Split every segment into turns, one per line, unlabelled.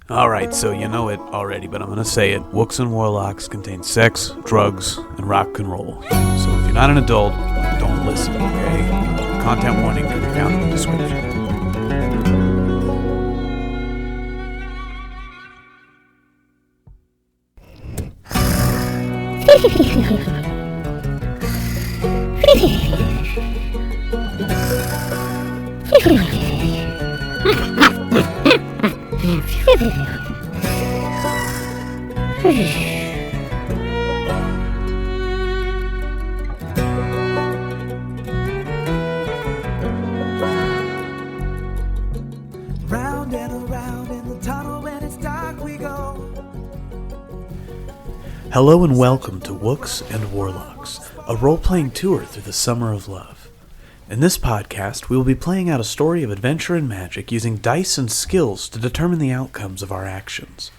Alright, so you know it already, but I'm gonna say it. Wooks and Warlocks contain sex, drugs, and rock and roll. So if you're not an adult, don't listen, okay? Content warning can be found in the description.
Round and around in the tunnel when it's dark we go.
Hello and welcome to Wooks and Warlocks, a role-playing tour through the summer of love. In this podcast, we will be playing out a story of adventure and magic using dice and skills to determine the outcomes of our actions.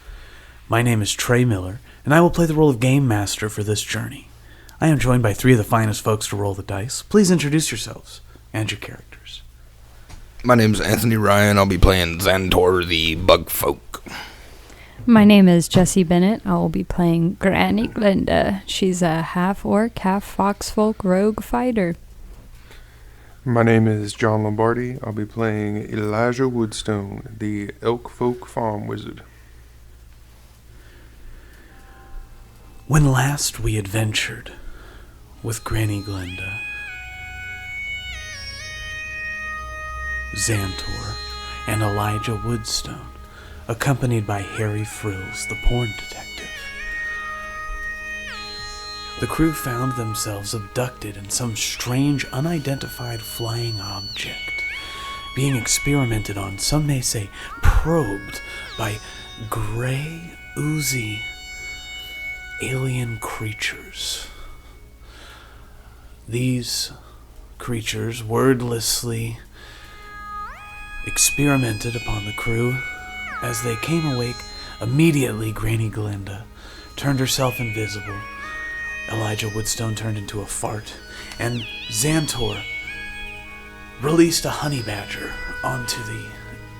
My name is Trey Miller, and I will play the role of Game Master for this journey. I am joined by three of the finest folks to roll the dice. Please introduce yourselves and your characters.
My name's Anthony Ryan. I'll be playing Xxxzantor, the bug folk.
My name is Jessie Bennett. I will be playing Granny Glinda. She's a half-orc, half-foxfolk rogue fighter.
My name is John Lombardi. I'll be playing Elijah Woodstone, the elk folk farm wizard.
When last we adventured with Granny Glinda, Xantor, and Elijah Woodstone, accompanied by Harry Frills, the porn detective, the crew found themselves abducted in some strange, unidentified flying object, being experimented on, some may say probed, by gray, oozy, alien creatures. These creatures wordlessly experimented upon the crew. As they came awake, immediately Granny Glinda turned herself invisible. Elijah Woodstone turned into a fart, and Xantor released a honey badger onto the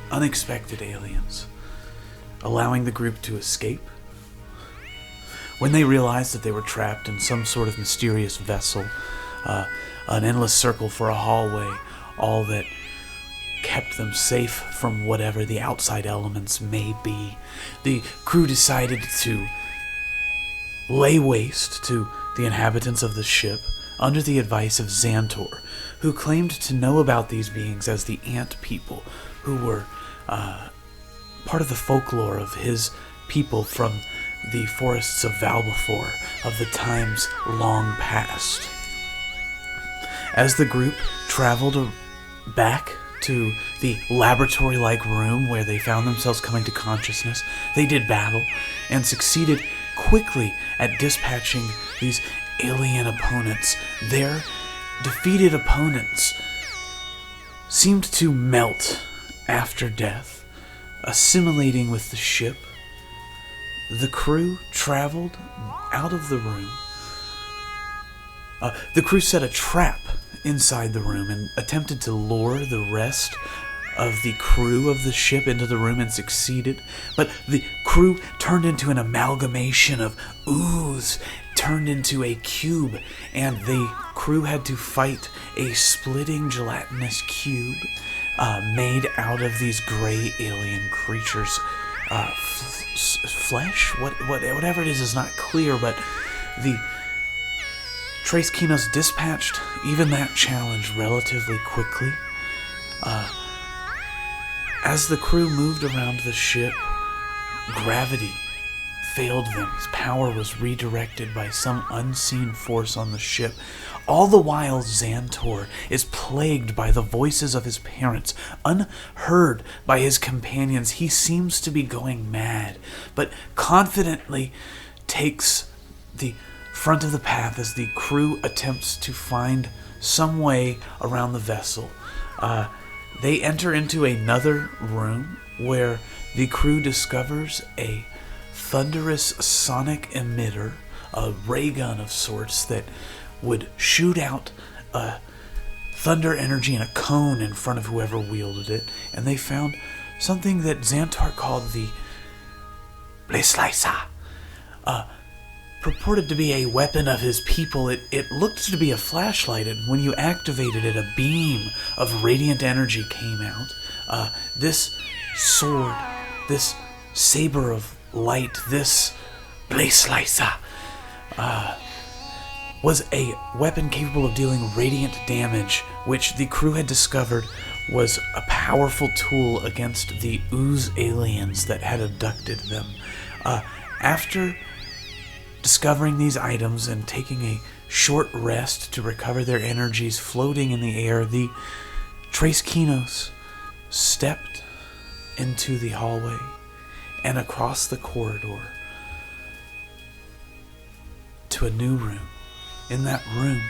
unexpected aliens, allowing the group to escape. When they realized that they were trapped in some sort of mysterious vessel, an endless circle for a hallway, all that kept them safe from whatever the outside elements may be, the crew decided to lay waste to the inhabitants of the ship under the advice of Xantor, who claimed to know about these beings as the ant people, who were part of the folklore of his people from the forests of Valbafor of the times long past. As the group traveled back to the laboratory-like room where they found themselves coming to consciousness, they did battle and succeeded quickly at dispatching these alien opponents. Their defeated opponents seemed to melt after death, assimilating with the ship. The crew traveled out of the room. The crew set a trap inside the room and attempted to lure the rest of the crew of the ship into the room and succeeded. But the crew turned into an amalgamation of ooze, turned into a cube, and the crew had to fight a splitting gelatinous cube made out of these gray alien creatures' flesh? Whatever it is not clear, but the Trace Kinos dispatched even that challenge relatively quickly. As the crew moved around the ship, gravity failed them. Its power was redirected by some unseen force on the ship. All the while, Xantor is plagued by the voices of his parents, unheard by his companions. He seems to be going mad, but confidently takes the front of the path as the crew attempts to find some way around the vessel. They enter into another room where the crew discovers a thunderous sonic emitter, a ray gun of sorts that would shoot out a thunder energy in a cone in front of whoever wielded it. And they found something that Xantor called the Blesliza, purported to be a weapon of his people. It looked to be a flashlight, and when you activated it, a beam of radiant energy came out. This sword, this saber of light, this Blesliza, was a weapon capable of dealing radiant damage, which the crew had discovered was a powerful tool against the ooze aliens that had abducted them. After discovering these items and taking a short rest to recover their energies floating in the air, the Tres Kinos stepped into the hallway and across the corridor to a new room. In that room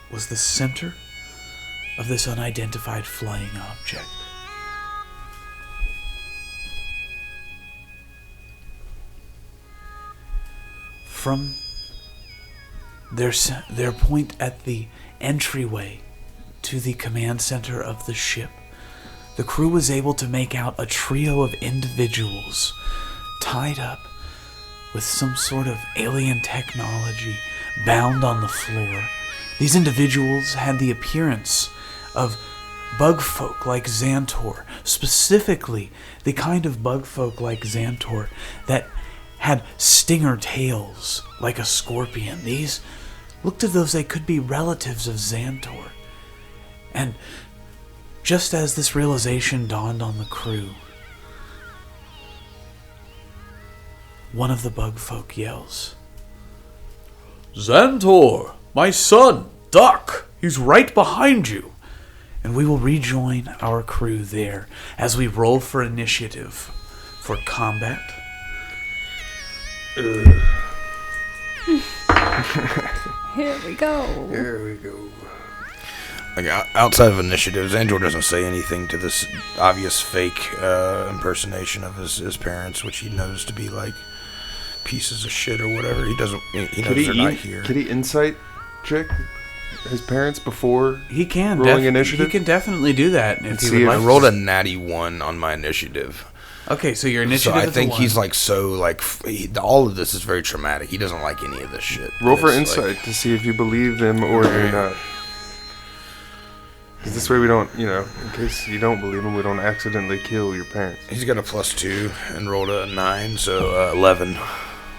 was the center of this unidentified flying object. From their point at the entryway to the command center of the ship, the crew was able to make out a trio of individuals tied up with some sort of alien technology, bound on the floor. These individuals had the appearance of bug folk like Xxzantor, specifically the kind of bug folk like Xxzantor that had stinger tails like a scorpion. These looked as though they could be relatives of Xxzantor. And just as this realization dawned on the crew, one of the bug folk yells, "Xxzantor, my son, duck! He's right behind you!" And we will rejoin our crew there as we roll for initiative for combat.
Here we go.
Here we go.
Like, outside of initiative, Xxzantor doesn't say anything to this obvious fake impersonation of his parents, which he knows to be like pieces of shit or whatever. He knows they're not here.
Could he insight check his parents before
He can.
rolling initiative?
He can definitely do that if he
see
would
if-
like.
I rolled a natty 1 on my initiative.
Okay, so your initiative
So I
is a
think
1.
he's like all of this is very traumatic. He doesn't like any of this shit.
Roll for
It's
insight to see if you believe them or you're not. Because this way we don't, in case you don't believe them, we don't accidentally kill your parents.
He's got a +2 and rolled a 9, so 11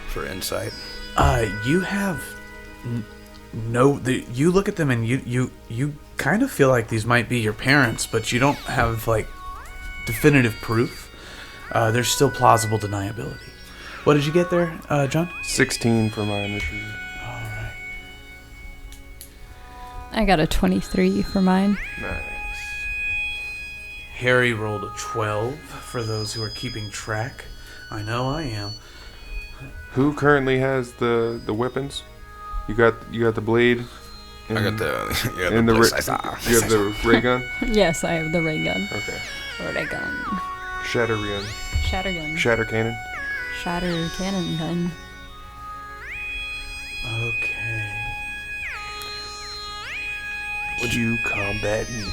for insight.
You have you look at them and you kind of feel like these might be your parents, but you don't have like definitive proof. There's still plausible deniability. What did you get there, John?
16 for my initiative.
All right.
I got a 23 for mine.
Nice.
Harry rolled a 12 for those who are keeping track. I know I am.
Who currently has the weapons? You got the blade.
I got the
you have the ray gun.
Yes, I have the ray gun.
Okay.
Ray gun.
Shatter gun.
Shatter gun.
Shatter cannon.
Shatter cannon gun.
Okay.
Would you combat music?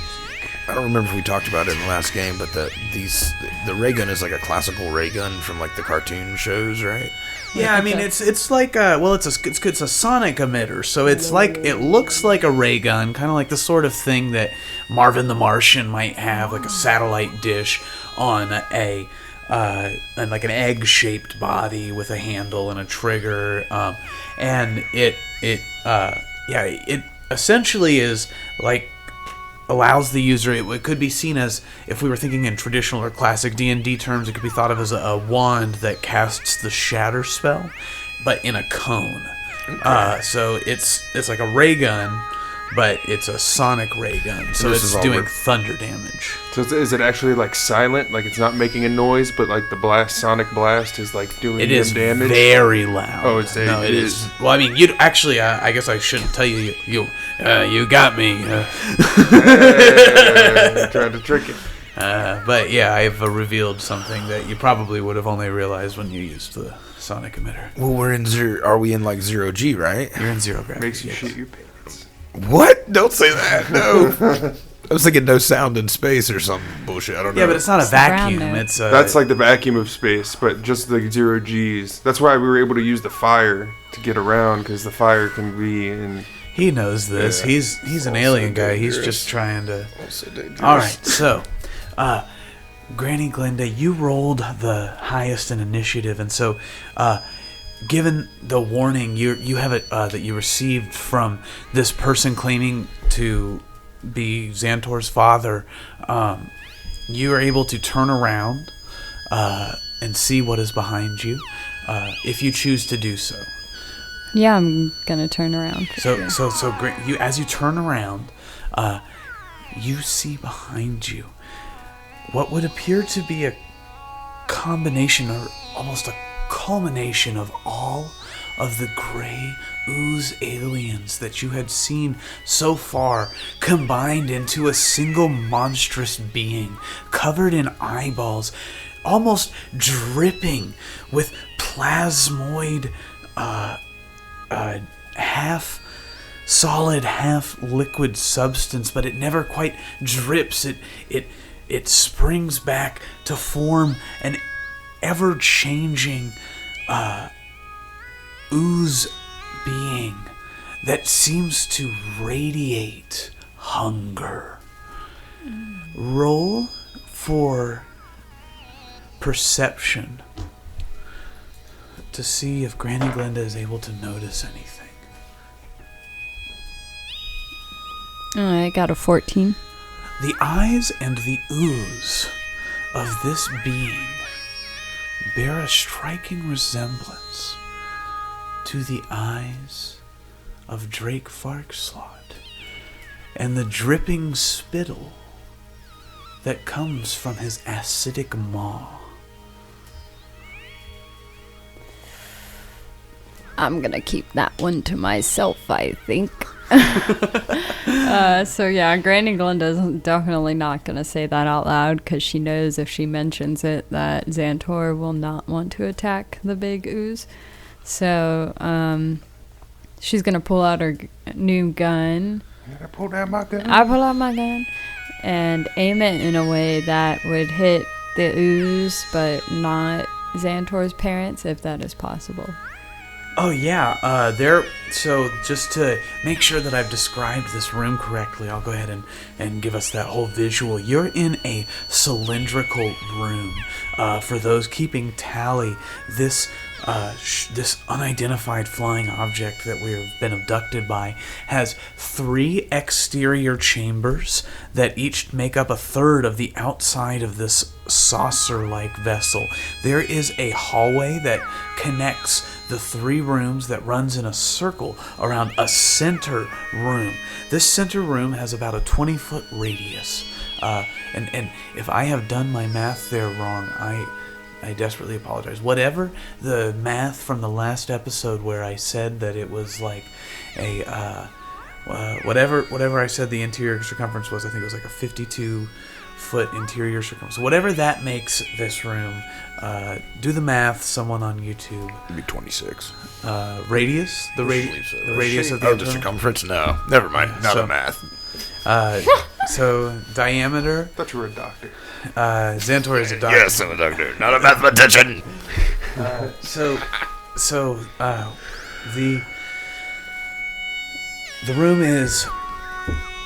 I don't remember if we talked about it in the last game, but the ray gun is like a classical ray gun from like the cartoon shows, right?
Yeah, I mean it's like it's a sonic emitter, so it's like it looks like a ray gun, kind of like the sort of thing that Marvin the Martian might have, like a satellite dish on a and like an egg-shaped body with a handle and a trigger, and it essentially is like allows the user. It could be seen as, if we were thinking in traditional or classic D&D terms, it could be thought of as a wand that casts the shatter spell, but in a cone. Okay. So it's like a ray gun, but it's a sonic ray gun, so it's doing thunder damage.
So is it actually like silent, like it's not making a noise, but like the sonic blast is like doing damage?
It is very loud.
Oh,
it is. Well, I mean, you actually. I guess I shouldn't tell you. You got me.
Trying to trick it.
But yeah, I've revealed something that you probably would have only realized when you used the sonic emitter.
Well, are we in like 0 G, right?
You're in 0 gravity.
Makes you shit your pants.
What? Don't say that. No. I was thinking no sound in space or some bullshit. I don't know.
Yeah, but it's not a
It's the ground
vacuum.
note.
It's
That's like the vacuum of space, but just the 0 G's. That's why we were able to use the fire to get around, because the fire can be in...
he knows this.
Yeah.
He's an
Also
alien guy. He's
dangerous.
just trying to.
Also dangerous.
All right, so, Granny Glinda, you rolled the highest in initiative, and so, given the warning you have it that you received from this person claiming to be Xantor's father, you are able to turn around and see what is behind you, if you choose to do so.
Yeah, I'm gonna turn around.
So you as you turn around, you see behind you what would appear to be a combination or almost a culmination of all of the gray ooze aliens that you had seen so far combined into a single monstrous being covered in eyeballs, almost dripping with plasmoid half solid, half liquid substance, but it never quite drips. It springs back to form an ever-changing ooze being that seems to radiate hunger. Roll for perception to see if Granny Glinda is able to notice anything.
I got a 14.
The eyes and the ooze of this being bear a striking resemblance to the eyes of Drake Farkslot and the dripping spittle that comes from his acidic maw.
I'm gonna keep that one to myself, I think. So yeah, Granny Glinda's definitely not gonna say that out loud, because she knows if she mentions it that Xantor will not want to attack the big ooze. So she's gonna pull out her new gun.
I pulled out my gun.
I pull out my gun and aim it in a way that would hit the ooze, but not Xantor's parents, if that is possible.
Oh yeah, so just to make sure that I've described this room correctly, I'll go ahead and give us that whole visual. You're in a cylindrical room. For those keeping tally, this unidentified flying object that we've been abducted by has 3 exterior chambers that each make up a third of the outside of this saucer-like vessel. There is a hallway that connects the 3 rooms that runs in a circle around a center room. This center room has about a 20-foot radius. And if I have done my math there wrong, I desperately apologize. Whatever the math from the last episode where I said that it was like a whatever I said the interior circumference was, I think it was like a 52-foot interior circumference. Whatever that makes this room, do the math. Someone on YouTube.
It'd be 26.
Radius, the radius of
the circumference. No, never mind. Not
So-
a math.
So diameter.
I thought you were a doctor.
Xantor is a doctor.
Yes, I'm a doctor, not a mathematician.
The room is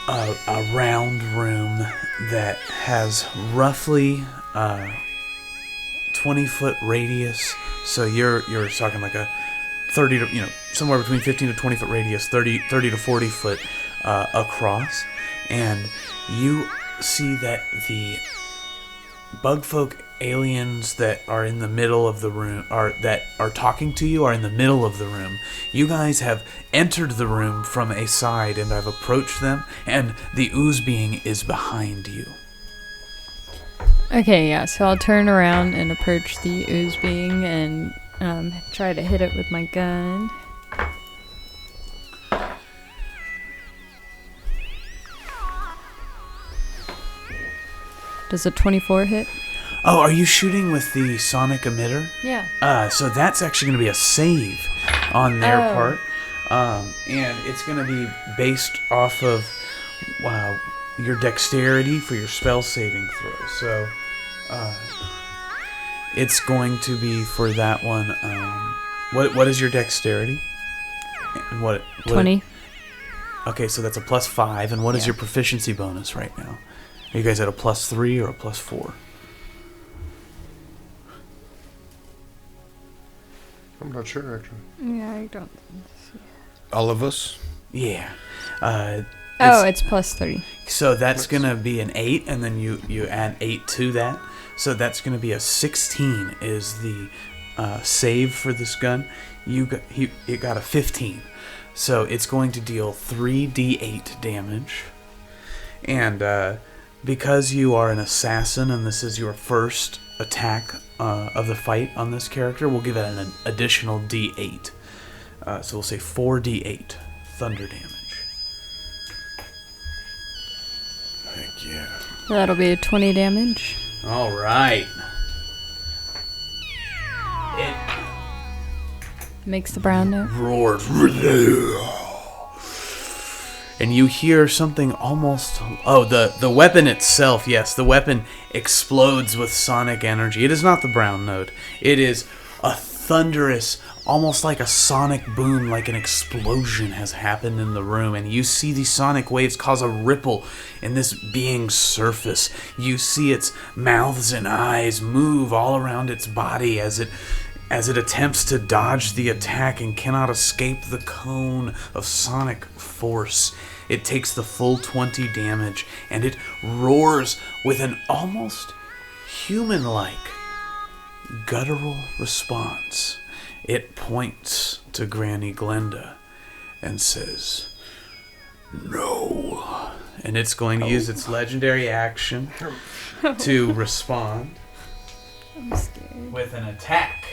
a round room that has roughly 20-foot radius. So you're talking like a 30 to somewhere between 15 to 20 foot radius, 30 to 40 foot across, and you see that the bugfolk aliens that are in the middle of the room that are talking to you are in the middle of the room. You guys have entered the room from a side, and I've approached them, and the ooze being is behind you.
Okay, yeah, so I'll turn around and approach the ooze being and try to hit it with my gun. Does a 24 hit?
Oh, are you shooting with the sonic emitter?
Yeah.
So that's actually going to be a save on their part. And it's going to be based off of your dexterity for your spell saving throw. So, it's going to be for that one. What is your dexterity? And what
20.
Okay, so that's a +5. And what is your proficiency bonus right now? Are you guys at a +3 or a +4?
I'm not sure, actually.
Yeah, I don't.
All of us?
Yeah.
It's +3.
So that's going to be an 8, and then you add 8 to that. So that's going to be a 16 is the save for this gun. It got a 15. So it's going to deal 3d8 damage. And because you are an assassin and this is your first attack of the fight on this character, we'll give it an additional d8. So we'll say 4d8 thunder damage.
Heck yeah.
That'll be 20 damage.
All right. It
Makes the brown note.
roars. And you hear something almost... Oh, the weapon itself, yes. The weapon explodes with sonic energy. It is not the brown note. It is a thunderous, almost like a sonic boom, like an explosion has happened in the room. And you see these sonic waves cause a ripple in this being's surface. You see its mouths and eyes move all around its body as it attempts to dodge the attack and cannot escape the cone of sonic force. It takes the full 20 damage, and it roars with an almost human-like guttural response. It points to Granny Glenda and says, "No." And it's going to use its legendary action to respond
I'm scared.
with an attack.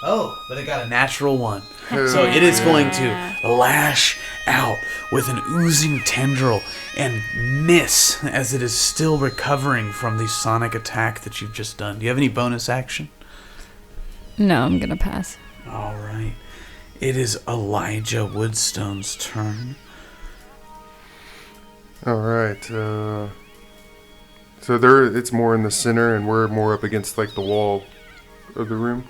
Oh, but it got a natural 1. So it is going to lash out with an oozing tendril and miss as it is still recovering from the sonic attack that you've just done. Do you have any bonus action?
No, I'm gonna pass.
All right. It is Elijah Woodstone's turn.
All right. So it's more in the center, and we're more up against like the wall of the room.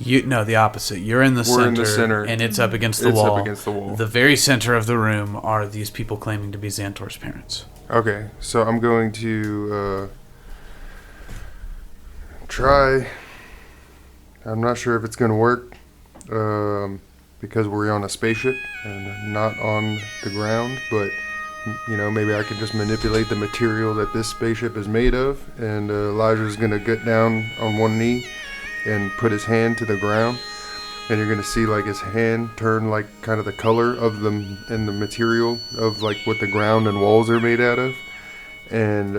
No, the opposite. You're in the center.
We're in the center,
and it's up against the wall.
It's up against the wall.
The very center of the room are these people claiming to be Xantor's parents.
Okay, so I'm going to try. I'm not sure if it's going to work because we're on a spaceship and not on the ground, but maybe I can just manipulate the material that this spaceship is made of, and Elijah's going to get down on one knee and put his hand to the ground, and you're going to see like his hand turn like kind of the color of them and the material of like what the ground and walls are made out of. And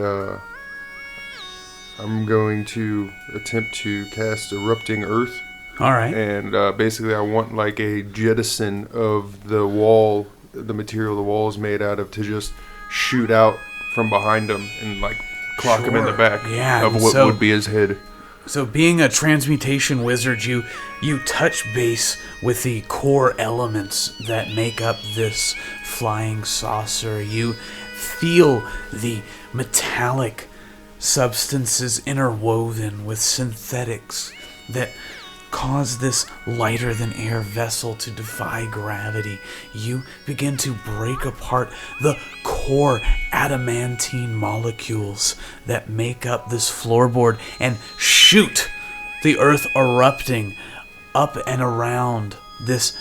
I'm going to attempt to cast Erupting Earth.
All right.
And basically I want like a jettison of the wall, the material the wall is made out of, to just shoot out from behind him and like clock him in the back of what would be his head.
So being a transmutation wizard, you touch base with the core elements that make up this flying saucer. You feel the metallic substances interwoven with synthetics that cause this lighter-than-air vessel to defy gravity. You begin to break apart the core adamantine molecules that make up this floorboard and shoot the earth erupting up and around this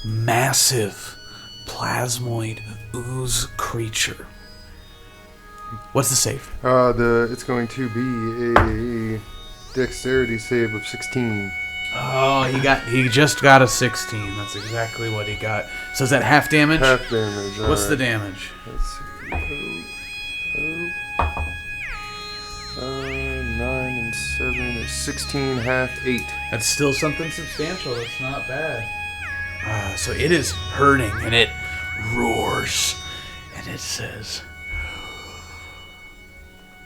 massive plasmoid ooze creature. What's the save?
It's going to be a dexterity save of 16.
Oh, he just got a 16. That's exactly what he got. So is that half damage?
Half damage.
What's the damage?
Let's see. 9 and 7 is 16, half 8.
That's still something substantial. That's not bad. So it is hurting, and it roars, and it says,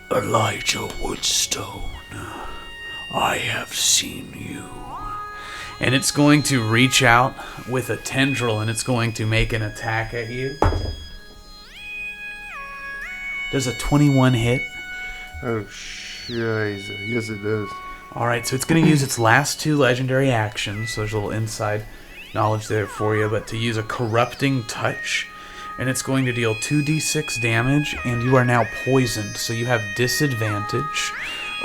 "Elijah Woodstone, I have seen you." And it's going to reach out with a tendril, and it's going to make an attack at you. Does a 21 hit?
Oh, shit. Yes, it does.
Alright, so it's going to use its last 2 legendary actions. So there's a little inside knowledge there for you. But to use a corrupting touch. And it's going to deal 2d6 damage. And you are now poisoned. So you have disadvantage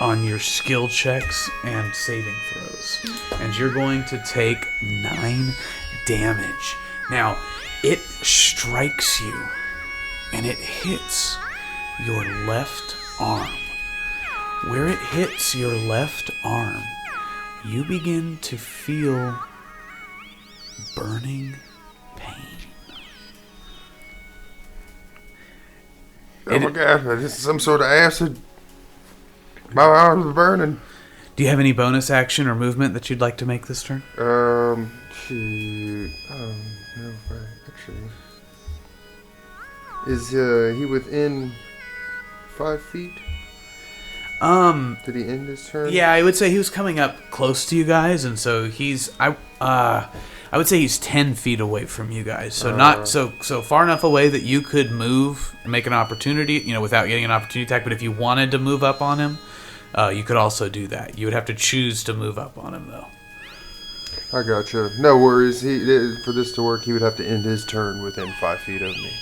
on your skill checks and saving throws. And you're going to take 9 damage. Now, it strikes you. And it hits your left arm. Where it hits your left arm, you begin to feel burning pain.
Oh my god, this is some sort of acid. My arms are burning.
Do you have any bonus action or movement that you'd like to make this turn?
Shoot. No, actually. Is he within 5 feet? Did he end his turn?
Yeah, I would say he was coming up close to you guys, and so I would say he's 10 feet away from you guys. So not so far enough away that you could move and make an opportunity, without getting an opportunity attack. But if you wanted to move up on him, you could also do that. You would have to choose to move up on him, though.
I gotcha. No worries. For this to work, he would have to end his turn within 5 feet of me.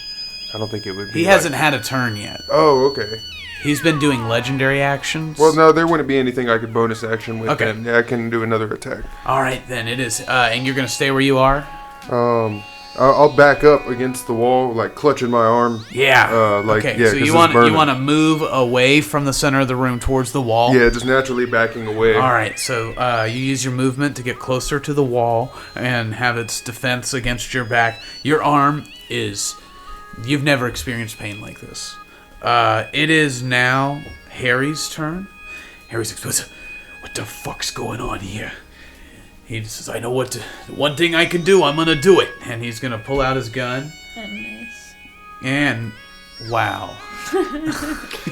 I don't think it would be.
He hasn't had a turn yet.
Oh, okay.
He's been doing legendary actions.
Well, no, there wouldn't be anything I could bonus action with
Okay.
him. Yeah, I can do another attack.
All right, then it is. And you're going to stay where you are?
I'll back up against the wall, like clutching my arm.
Yeah.
Okay,
so you want to move away from the center of the room towards the wall?
Yeah, just naturally backing away.
All right, so you use your movement to get closer to the wall and have its defense against your back. Your arm is... You've never experienced pain like this. It is now Harry's turn. Harry says, what the fuck's going on here? He says, I know the one thing I can do, I'm going to do it. And he's going to pull out his gun.
Nice.
And, wow.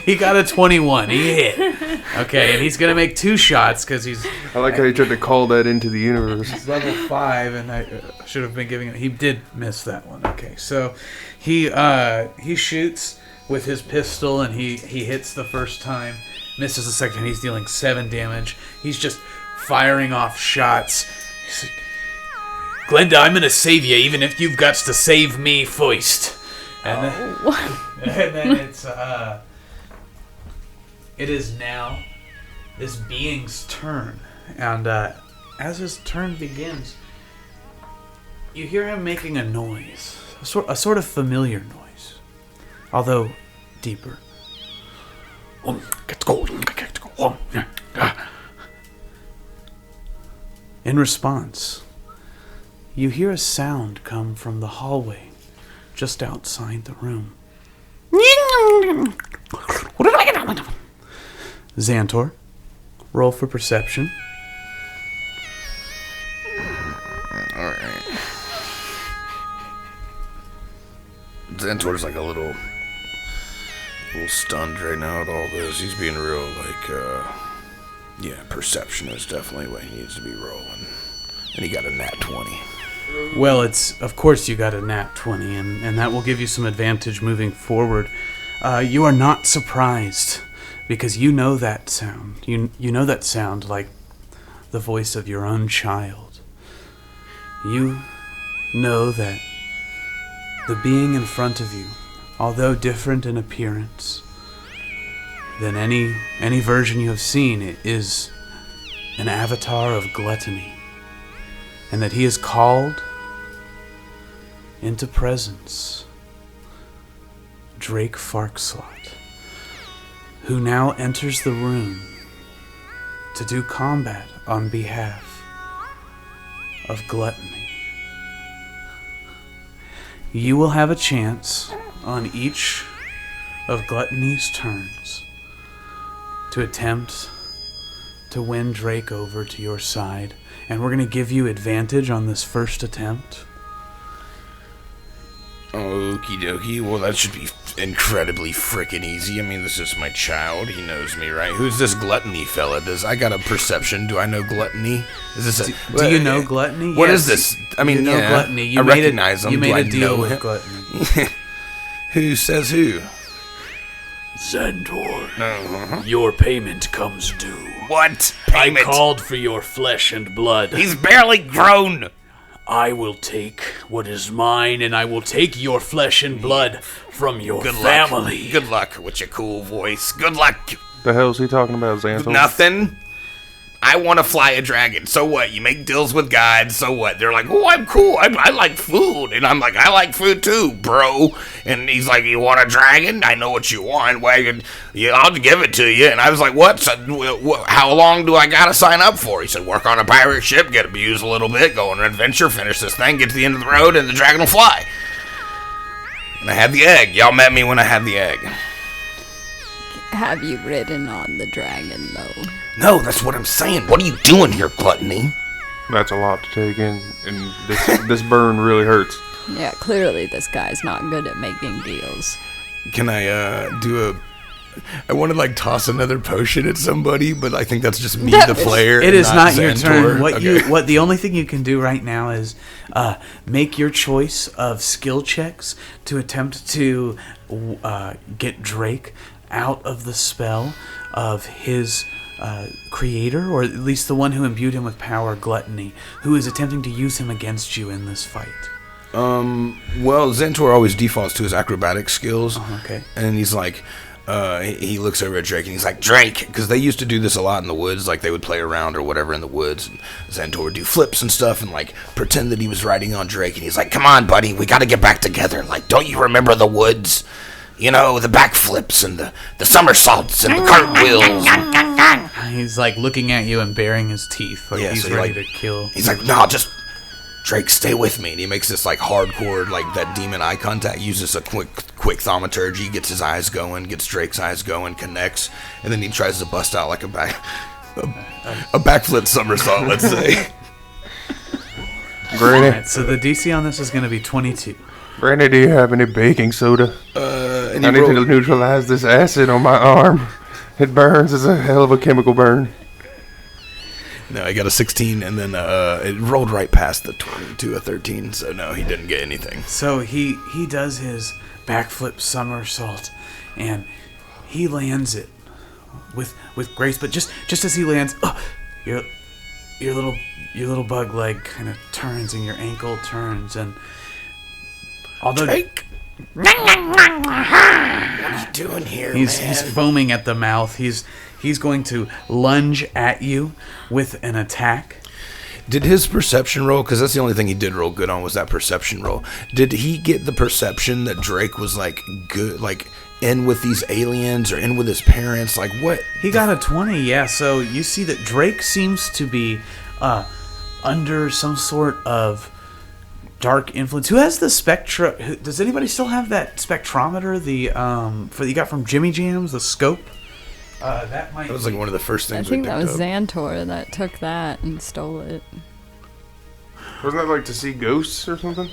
He got a 21. He hit. Okay, and he's going to make 2 shots because he's...
I like how you tried to call that into the universe.
He's level 5, and I should have been giving it... He did miss that one. Okay, so he shoots with his pistol, and he hits the first time, misses the second time. He's dealing 7 damage. He's just firing off shots. He's like, Glenda, I'm going to save you, even if you've got to save me first. And then it is now this being's turn. And as his turn begins, you hear him making a noise. A sort of familiar noise. Although deeper. In response, you hear a sound come from the hallway just outside the room. Xxxzantor, roll for perception.
Alright. Xantor's like a little stunned right now at all this. He's being real, perception is definitely what he needs to be rolling. And he got a nat 20.
Well, of course you got a nat 20, and that will give you some advantage moving forward. You are not surprised, because you know that sound. You know that sound like the voice of your own child. You know that the being in front of you, although different in appearance than any version you have seen, it is an avatar of gluttony. And that he is called into presence Drake Farkslot, who now enters the room to do combat on behalf of gluttony. You will have a chance on each of gluttony's turns to attempt to win Drake over to your side. And we're going to give you advantage on this first attempt.
Okie dokie. Well, that should be incredibly frickin' easy. I mean, this is my child. He knows me, right? Who's this gluttony fella? I got a perception. Do I know gluttony? Is this
Do you know gluttony?
What
Yes.
is this? I mean,
You know gluttony.
I recognize him.
You
Do
made
I
a deal
know
with
him?
gluttony.
Who says who?
Xxxzantor, your payment comes due.
What payment?
I called for your flesh and blood.
He's barely grown.
I will take what is mine, and I will take your flesh and blood from your family.
Good luck with your cool voice. Good luck.
The hell is he talking about, Xantor?
Nothing. I want to fly a dragon. So what? You make deals with gods. So what? They're like, oh, I'm cool. I like food. And I'm like, I like food too, bro. And he's like, you want a dragon? I know what you want. Wagon. Yeah, I'll give it to you. And I was like, what? So, how long do I got to sign up for? He said, work on a pirate ship, get abused a little bit, go on an adventure, finish this thing, get to the end of the road, and the dragon will fly. And I had the egg. Y'all met me when I had the egg.
Have you ridden on the dragon, though?
No, that's what I'm saying. What are you doing here, Gluttony?
That's a lot to take in, and this burn really hurts.
Yeah, clearly this guy's not good at making deals.
Can I do a... I want to like toss another potion at somebody, but I think that's just me, the player.
It is not your
Xantor.
turn. What the only thing you can do right now is make your choice of skill checks to attempt to get Drake out of the spell of his creator, or at least the one who imbued him with power, Gluttony, who is attempting to use him against you in this fight.
Well, Xantor always defaults to his acrobatic skills.
Okay.
And he's like, he looks over at Drake and he's like, Drake, because they used to do this a lot in the woods, like they would play around or whatever in the woods, and Xantor would do flips and stuff and like pretend that he was riding on Drake, and he's like, come on, buddy, we gotta get back together. Like, don't you remember the woods? You know, the backflips and the somersaults and the cartwheels.
He's like looking at you and baring his teeth, like he's ready to kill.
He's like, no, just Drake, stay with me. And he makes this like hardcore, like that demon eye contact, uses a quick thaumaturgy, gets his eyes going, gets Drake's eyes going, connects, and then he tries to bust out like a backflip somersault, let's say.
Granny,
Alright, so the DC on this is going to be 22.
Granny, do you have any baking soda? I need to neutralize this acid on my arm. It burns. It's a hell of a chemical burn.
No, I got a 16, and then it rolled right past the 20 to a 13, so no, he didn't get anything.
So he does his backflip somersault, and he lands it with grace. But just as he lands, your little bug leg kind of turns, and your ankle turns, and although
Drake, what are you doing here,
he's
man?
foaming at the mouth, he's going to lunge at you with an attack.
Did his perception roll, because that's the only thing he did roll good on, was that perception roll. Did he get the perception that Drake was like good, like in with these aliens or in with his parents? Like what?
He got a 20, yeah. So you see that Drake seems to be under some sort of dark influence. Who has the spectra? Does anybody still have that spectrometer? The for you got from Jimmy Jams, the scope. That
was like one of the first things.
I think that was Xantor that took that and stole it.
Wasn't that like to see ghosts or something?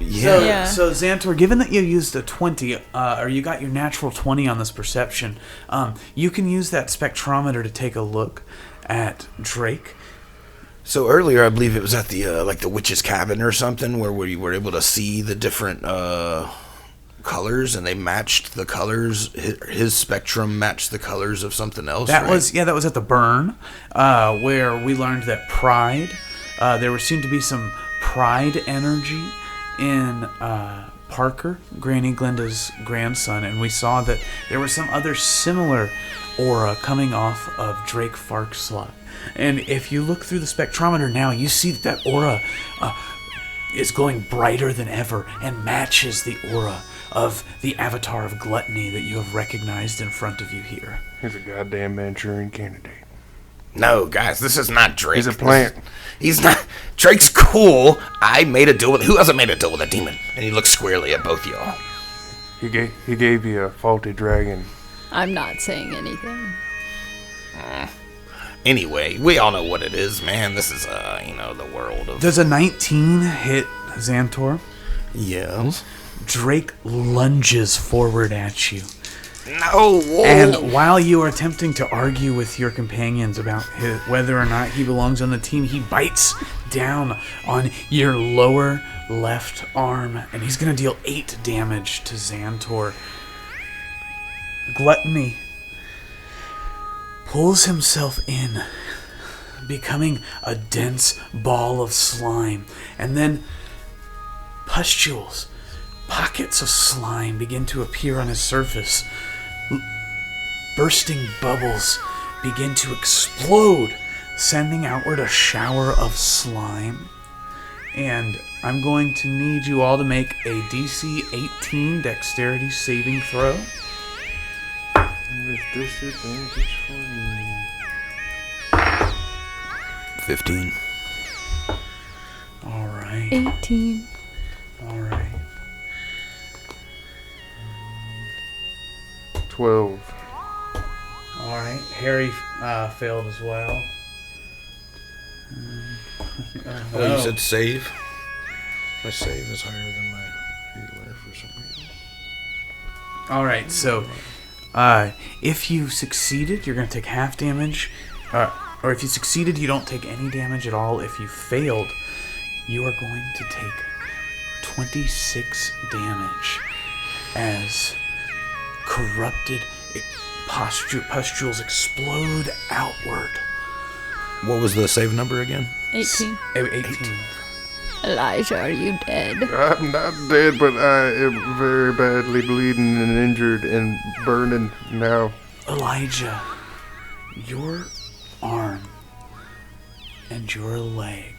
Yeah.
So Xantor, given that you used a 20, or you got your natural 20 on this perception, you can use that spectrometer to take a look at Drake.
So earlier, I believe it was at the like the witch's cabin or something, where we were able to see the different colors, and they matched the colors. His spectrum matched the colors of something else.
That was at the burn, where we learned that pride. There seemed to be some pride energy in Parker, Granny Glinda's grandson, and we saw that there was some other similar aura coming off of Drake Farkslot. And if you look through the spectrometer now, you see that aura is glowing brighter than ever and matches the aura of the avatar of Gluttony that you have recognized in front of you here.
He's a goddamn Manchurian candidate.
No, guys, this is not Drake.
He's a plant.
He's not. Drake's cool. I made a deal with. Who hasn't made a deal with a demon? And he looks squarely at both y'all.
He gave you a faulty dragon.
I'm not saying anything.
Anyway, we all know what it is, man. This is, the world of...
Does a 19 hit Xantor?
Yes.
Drake lunges forward at you.
No! Whoa.
And while you are attempting to argue with your companions about whether or not he belongs on the team, he bites down on your lower left arm, and he's going to deal 8 damage to Xantor. Gluttony pulls himself in, becoming a dense ball of slime, and then pustules, pockets of slime begin to appear on his surface. Bursting bubbles begin to explode, sending outward a shower of slime. And I'm going to need you all to make a DC 18 dexterity saving throw.
With disadvantage for me.
15.
All right.
18.
All right.
12.
All right. Harry failed as well.
Oh, you said save? My save is higher than my regular for some reason.
All right. So, if you succeeded, you're going to take half damage. Or if you succeeded, you don't take any damage at all. If you failed, you are going to take 26 damage as corrupted pustules explode outward.
What was the save number again?
18.
18.
Elijah, are you dead?
I'm not dead, but I am very badly bleeding and injured and burning now.
Elijah, your arm and your leg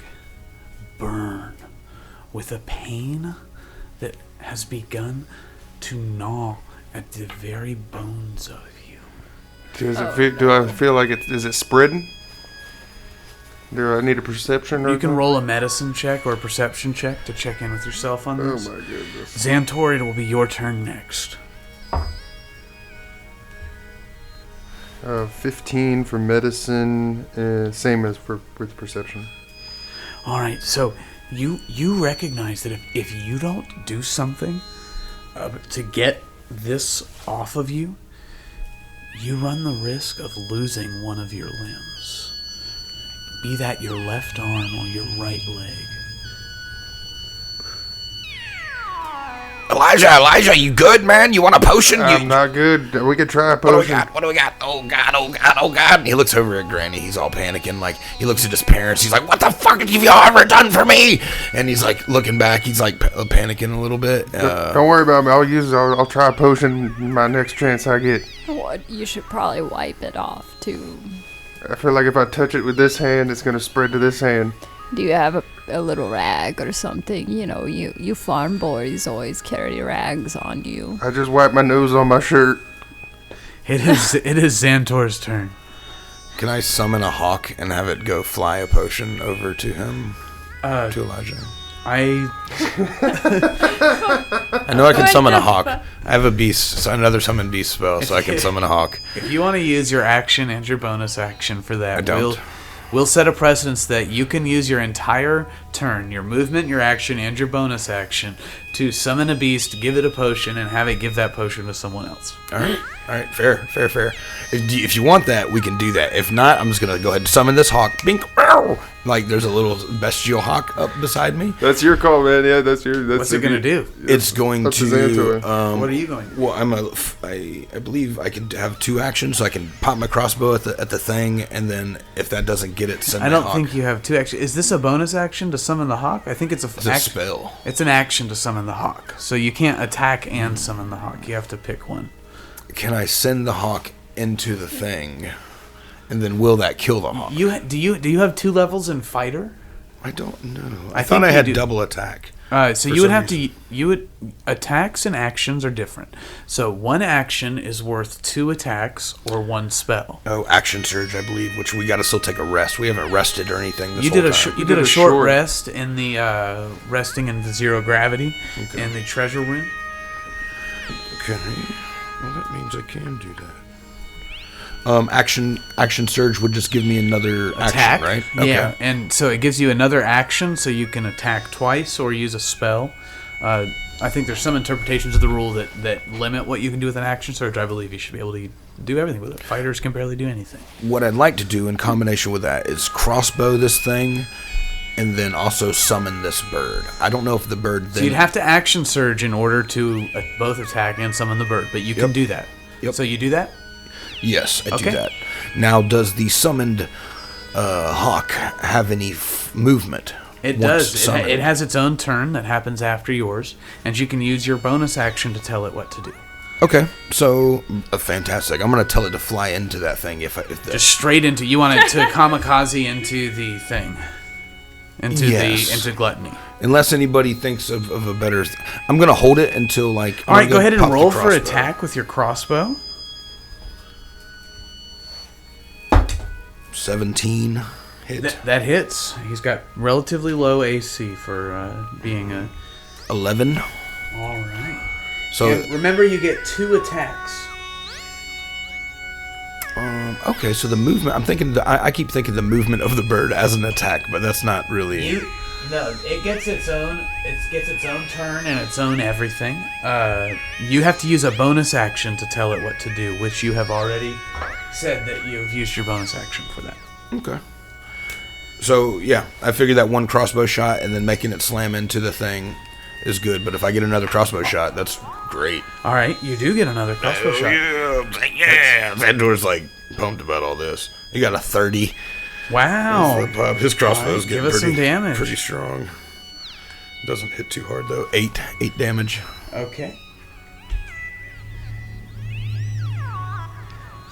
burn with a pain that has begun to gnaw at the very bones of you.
Do I feel like is it spreading? Do I need a perception or
You can
something?
roll a medicine check or a perception check to check in with yourself on
Oh
this.
my goodness.
Xxzantor, it will be your turn next.
15 for medicine, same as with perception.
All right, so you recognize that if you don't do something to get this off of you, you run the risk of losing one of your limbs. Be that your left arm or your right leg.
Elijah, you good, man? You want a potion?
I'm not good. We could try a
What do we
potion.
got? What do we got? Oh God. He looks over at Granny. He's all panicking. Like, he looks at his parents. He's like, what the fuck have you ever done for me? And he's like, looking back. He's like panicking a little bit.
Don't worry about me. I'll try a potion my next chance I get.
What? You should probably wipe it off, too.
I feel like if I touch it with this hand, it's going to spread to this hand.
Do you have a little rag or something? You know, you farm boys always carry rags on you.
I just wipe my nose on my shirt.
It is Xantor's turn.
Can I summon a hawk and have it go fly a potion over to him? To Elijah.
I
know I can summon a hawk. I have a beast, so another summon beast spell, so I can summon a hawk.
If you want to use your action and your bonus action for that,
I don't.
We'll set a precedence that you can use your entire turn, your movement, your action, and your bonus action to summon a beast, give it a potion, and have it give that potion to someone else.
All right, fair. If you want that, we can do that. If not, I'm just gonna go ahead and summon this hawk. Bink, ow! Like there's a little bestial hawk up beside me.
That's your call, man. Yeah, that's
What's it gonna do?
It's going
That's
to.
Xxzantor.
What are you going to do?
Well, I believe I can have two actions, so I can pop my crossbow at the thing, and then if that doesn't get it, send
I
my
don't
hawk.
think you have two actions. Is this a bonus action to summon the hawk? I think it's
It's a spell.
It's an action to summon the hawk. So you can't attack and summon the hawk. You have to pick one.
Can I send the hawk into the thing, and then will that kill the hawk?
Do you have 2 levels in fighter?
I don't know.
I
I thought
think
I
you
had
do.
double attack.
So
For
you would
some
have to attacks and actions are different. So one action is worth 2 attacks or 1 spell.
Oh, action surge, I believe, which we got to still take a rest. We haven't rested or anything this
You
whole
did
time.
you did a short rest in the resting in the 0 gravity in the treasure room.
Okay. Well, that means I can do that. Action surge would just give me another
Attack,
action, right?
Yeah, and so it gives you another action, so you can attack twice or use a spell. I think there's some interpretations of the rule that limit what you can do with an action surge. I believe you should be able to do everything with it. Fighters can barely do anything.
What I'd like to do in combination with that is crossbow this thing, and then also summon this bird. I don't know if the bird then...
So you'd have to action surge in order to both attack and summon the bird, but you can do that.
Yep.
So you do that?
Yes, I
Okay.
do that. Now, does the summoned hawk have any movement?
It
once
does.
summoned?
It has its own turn that happens after yours, and you can use your bonus action to tell it what to do.
Okay, so fantastic. I'm gonna tell it to fly into that thing if
Just straight into. You want it to kamikaze into the thing,
Yes.
into gluttony.
unless anybody thinks of a better. I'm gonna hold it until like.
All right, go ahead and
pop the
roll for
crossbow.
attack with your crossbow.
17 hit.
That hits. He's got relatively low AC for being a.
11.
All right.
So
And remember, you get 2 attacks.
okay, so the movement. I'm thinking. I keep thinking the movement of the bird as an attack, but that's not really.
No, it gets its own. It gets its own turn and its own everything. You have to use a bonus action to tell it what to do, which you have already said that you've used your bonus action for that.
Okay. So yeah, I figured that one crossbow shot and then making it slam into the thing is good. But if I get another crossbow shot, that's great.
All right, you do get another crossbow shot.
Yeah. Xantor's like pumped about all this. He got a 30.
Wow.
His crossbow's
Alright,
getting
give us some damage.
pretty strong. Doesn't hit too hard though. 8 damage.
Okay.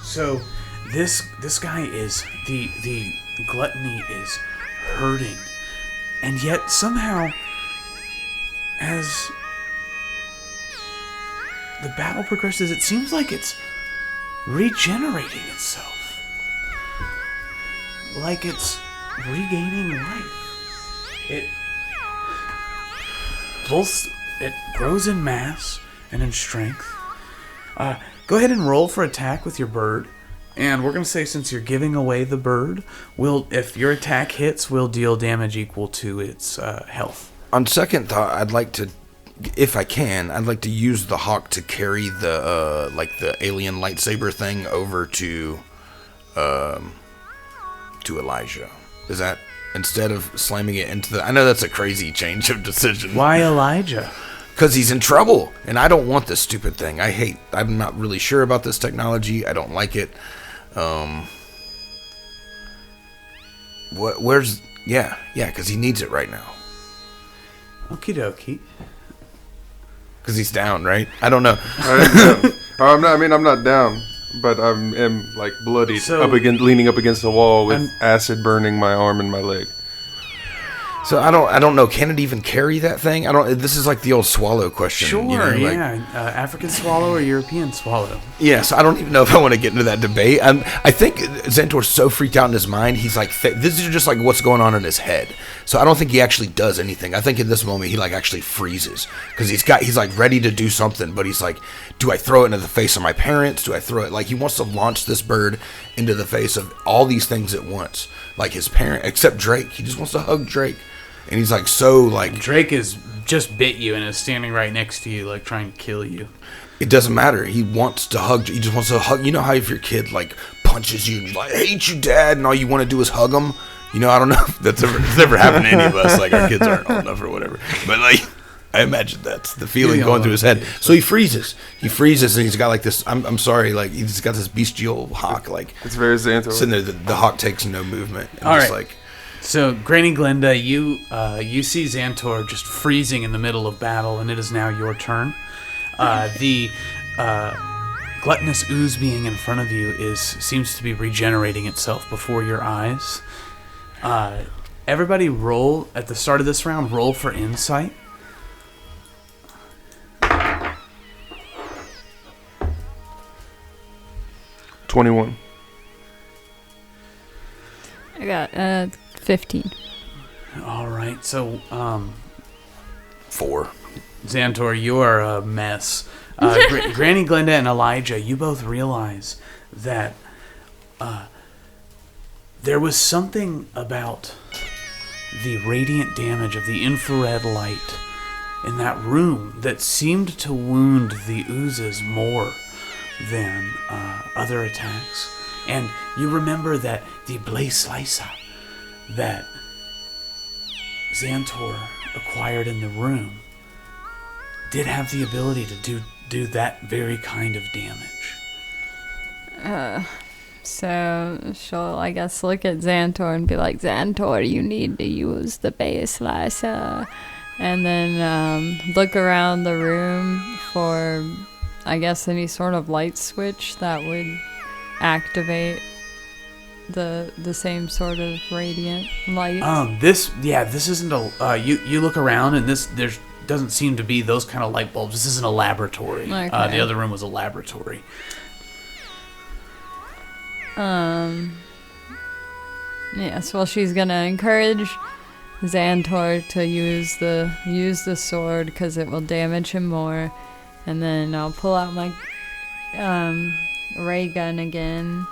So, this guy is the gluttony is hurting, and yet somehow, as the battle progresses, it seems like it's regenerating itself, like it's regaining life. It grows in mass and in strength. Go ahead and roll for attack with your bird. And we're going to say, since you're giving away the bird, if your attack hits, we'll deal damage equal to its health.
On second thought, I'd like to, if I can, I'd like to use the hawk to carry the the alien lightsaber thing over to Elijah. Is that, instead of slamming it into the... I know that's a crazy change of decision.
Why Elijah?
Because he's in trouble, and I don't want this stupid thing. I'm not really sure about this technology. I don't like it. Because he needs it right now.
Okie dokie.
Because he's down, right? I don't know.
I'm not down, but I am like bloodied,
So-
leaning up against the wall with
I'm-
acid burning my arm and my leg.
So I don't know. Can it even carry that thing? This is like the old swallow question.
Sure,
you know, like-
yeah. African swallow or European swallow?
Yeah, so I don't even know if I want to get into that debate. I think Xantor's so freaked out in his mind, he's like, this is just like what's going on in his head. So I don't think he actually does anything. I think in this moment he like actually freezes because he's like ready to do something, but he's like, do I throw it into the face of my parents? Do I throw it? Like he wants to launch this bird into the face of all these things at once, like his parent, except Drake. He just wants to hug Drake, and he's like so like.
Drake is just bit you and is standing right next to you, like trying to kill you.
It doesn't matter. He wants to hug. He just wants to hug. You know how if your kid like punches you and you're like, I hate you, Dad, and all you want to do is hug him. You know, I don't know if that's ever happened to any of us. Like our kids aren't old enough or whatever. But like, I imagine that's the feeling going through his head. So he freezes. He freezes, and he's got like this. I'm sorry. Like he's got this bestial hawk. Like
It's very Xantor.
sitting there. The hawk takes no movement. And
All
just
right.
like.
So, Granny Glinda, you see Xantor just freezing in the middle of battle, and it is now your turn. The gluttonous ooze being in front of you seems to be regenerating itself before your eyes. Everybody roll, at the start of this round, roll for insight.
$21.
I got 15.
All right, so
4.
Xantor, you are a mess. Granny Glinda and Elijah, you both realize that there was something about the radiant damage of the infrared light in that room that seemed to wound the oozes more than other attacks. And you remember that the Blaze Slicer that Xantor acquired in the room did have the ability to do that very kind of damage.
So she'll, I guess, look at Xantor and be like, Xantor, you need to use the base slicer. And then look around the room for, I guess, any sort of light switch that would activate the same sort of radiant light.
This isn't a. You look around and there doesn't seem to be those kind of light bulbs. This isn't a laboratory.
Okay.
The other room was a laboratory.
Yes, well, she's gonna encourage Xantor to use the sword because it will damage him more, and then I'll pull out my ray gun again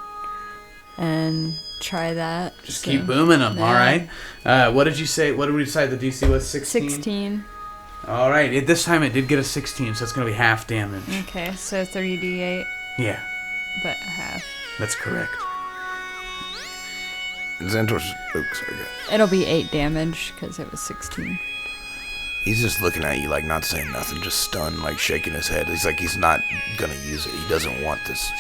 and try that.
Just keep booming them.
Yeah.
All right. What did you say? What did we decide the DC was? 16.
16.
All right. This time it did get a 16, so it's gonna be half damage.
Okay, so 3d8,
Yeah,
but half.
that's correct.
Xantor's... Oh, sorry, go.
It'll be 8 damage because it was 16.
He's just looking at you like not saying nothing, just stunned, like shaking his head. He's like he's not gonna use it. He doesn't want this.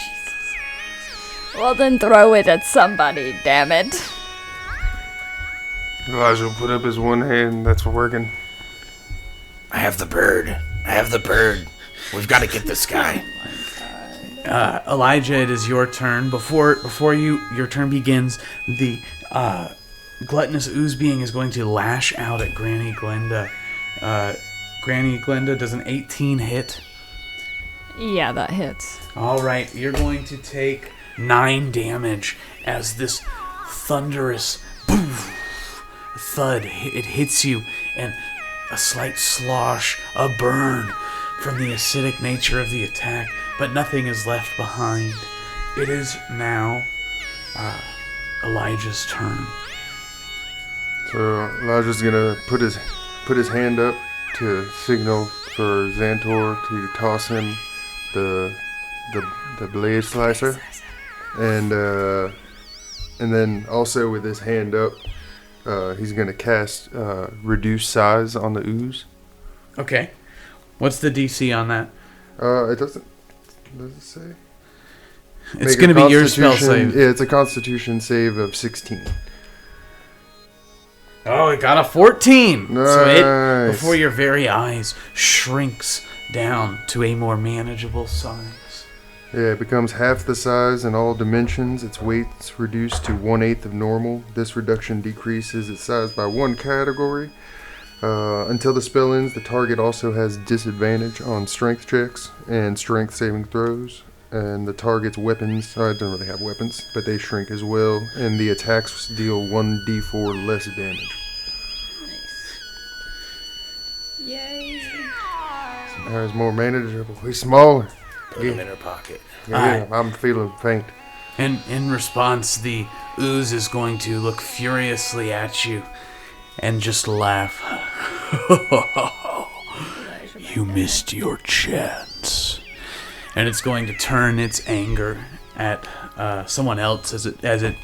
Well, then throw it at somebody, damn it.
Elijah will put up his one hand. That's working.
I have the bird. We've got to get this guy.
Elijah, it is your turn. Before your turn begins, the gluttonous ooze being is going to lash out at Granny Glenda. Granny Glenda, does an 18 hit?
Yeah, that hits.
All right, you're going to take 9 damage as this thunderous thud, it hits you, and a slight slosh, a burn from the acidic nature of the attack, but nothing is left behind. It is now Elijah's turn.
So Elijah's gonna put his hand up to signal for Xantor to toss him the blade slicer, and then also with his hand up, he's gonna cast reduce size on the ooze.
Okay. What's the DC on that?
It doesn't. Does it say?
It's going to be your spell save.
Yeah, it's a Constitution save of 16.
Oh, it got a 14.
Nice.
So it, before your very eyes, shrinks down to a more manageable size.
Yeah, it becomes half the size in all dimensions. Its weight's reduced to 1/8 of normal. This reduction decreases its size by 1 category. Until the spell ends, the target also has disadvantage on strength checks and strength saving throws. And the target's weapons, it doesn't really have weapons, but they shrink as well. And the attacks deal 1d4 less damage.
Nice. Yay.
Now it's more manageable. He's smaller.
Put him in her pocket.
Yeah, I'm feeling faint.
And in response, the ooze is going to look furiously at you and just laugh. You missed your chance. And it's going to turn its anger at someone else as it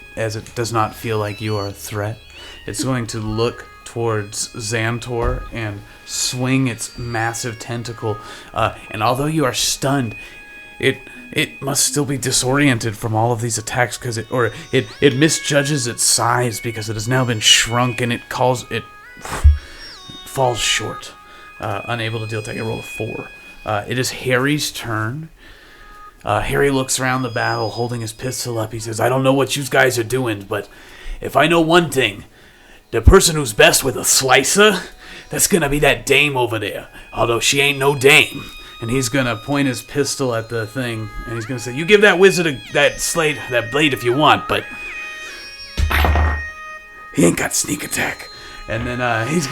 does not feel like you are a threat. It's going to look towards Xantor and swing its massive tentacle. And although you are stunned, it must still be disoriented from all of these attacks because it misjudges its size because it has now been shrunk, and it falls short, unable to deal. Take a roll of 4. It is Harry's turn. Harry looks around the battle, holding his pistol up. He says, "I don't know what you guys are doing, but if I know one thing, the person who's best with a slicer, that's gonna be that dame over there. Although she ain't no dame." And he's gonna point his pistol at the thing, and he's gonna say, "You give that wizard that blade if you want, but he ain't got sneak attack." And then he's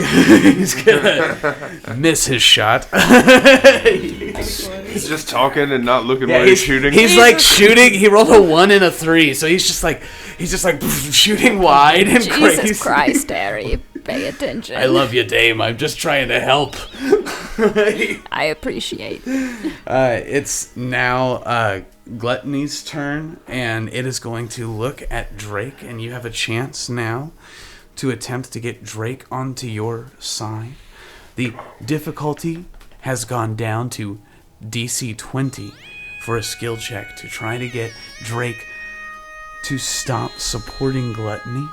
gonna miss his shot.
He's just talking and not looking while he's shooting.
He's like shooting. He rolled a 1 and a 3, so he's just like shooting wide and crazy.
Jesus Christ, Harry, pay attention.
I love you, Dame. I'm just trying to help.
I appreciate.
It's now Gluttony's turn, and it is going to look at Drake, and you have a chance now to attempt to get Drake onto your side. The difficulty has gone down to DC 20 for a skill check to try to get Drake to stop supporting gluttony.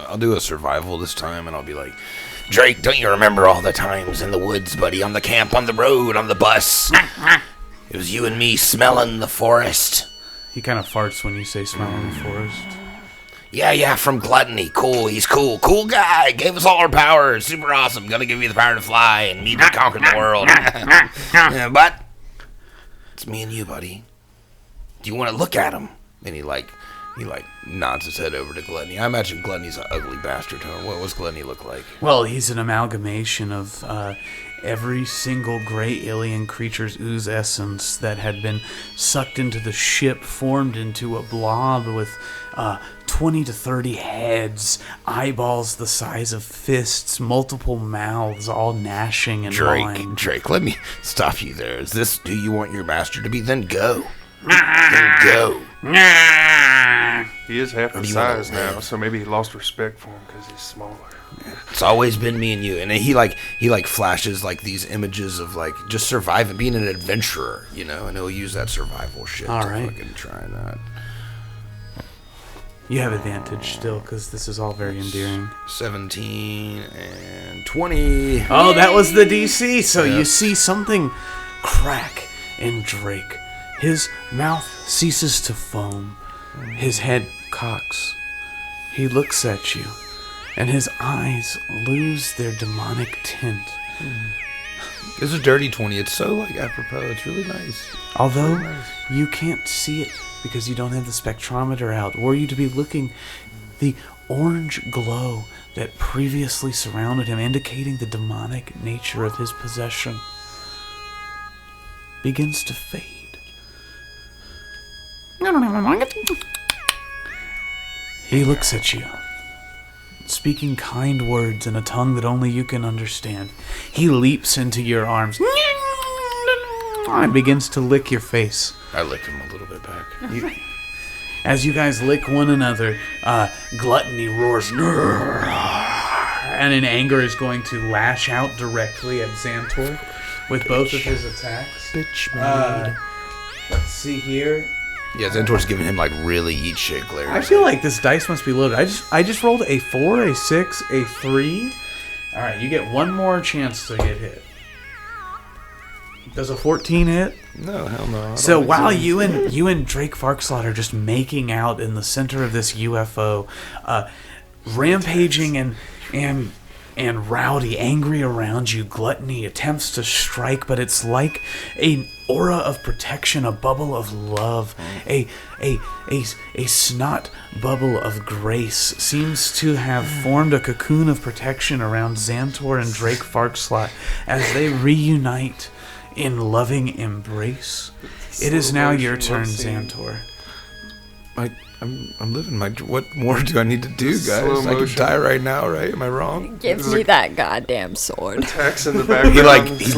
I'll do a survival this time, and I'll be like, Drake, don't you remember all the times in the woods, buddy? On the camp, on the road, on the bus. It was you and me smelling the forest.
He kind of farts when you say smelling the forest.
Yeah, from gluttony. Cool, he's cool. Cool guy. Gave us all our powers. Super awesome. Gonna give you the power to fly and me to conquer the world. Yeah, but it's me and you, buddy. Do you want to look at him? And he nods his head over to Gluttony. I imagine Gluttony's an ugly bastard, huh? What does Gluttony look like?
Well, he's an amalgamation of every single gray alien creature's ooze essence that had been sucked into the ship, formed into a blob with 20 to 30 heads, eyeballs the size of fists, multiple mouths, all gnashing and gnawing.
Drake, let me stop you there. Is this who you want your master to be? Then go. Then go.
He is half the size now, so maybe he lost respect for him because he's smaller.
It's always been me and you. And he flashes like these images of like just surviving, being an adventurer, you know, and he'll use that survival shit to fucking try that.
You have advantage still because this is all very endearing.
17 and 20.
Oh, that was the DC. So you see something crack in Drake. His mouth ceases to foam. His head cocks. He looks at you, and his eyes lose their demonic tint.
It's a dirty 20. It's so like apropos. It's really nice.
Although you can't see it because you don't have the spectrometer out. Were you to be looking, the orange glow that previously surrounded him, indicating the demonic nature of his possession, begins to fade. He looks at you, speaking kind words in a tongue that only you can understand. He leaps into your arms and begins to lick your face.
I lick him a little bit back.
As you guys lick one another, Gluttony roars, and in anger is going to lash out directly at Xxxzantor with both of his attacks.
Bitch made.
Let's see here.
Yeah, Xantor's giving him like really eat shit glare.
I feel like this dice must be loaded. I just rolled a 4, a 6, a 3. All right, you get one more chance to get hit. Does a 14 hit?
No, hell no.
So while you and Drake Farkslot are just making out in the center of this UFO, rampaging and rowdy, angry around you, Gluttony attempts to strike, but it's like an aura of protection, a bubble of love, a snot bubble of grace seems to have formed a cocoon of protection around Xxzantor and Drake Farkslot as they reunite in loving embrace. It is now your turn, Xxzantor.
I'm living my... What more do I need to do, guys? I could die right now, right? Am I wrong?
Give me that goddamn sword.
Attacks in the background.
He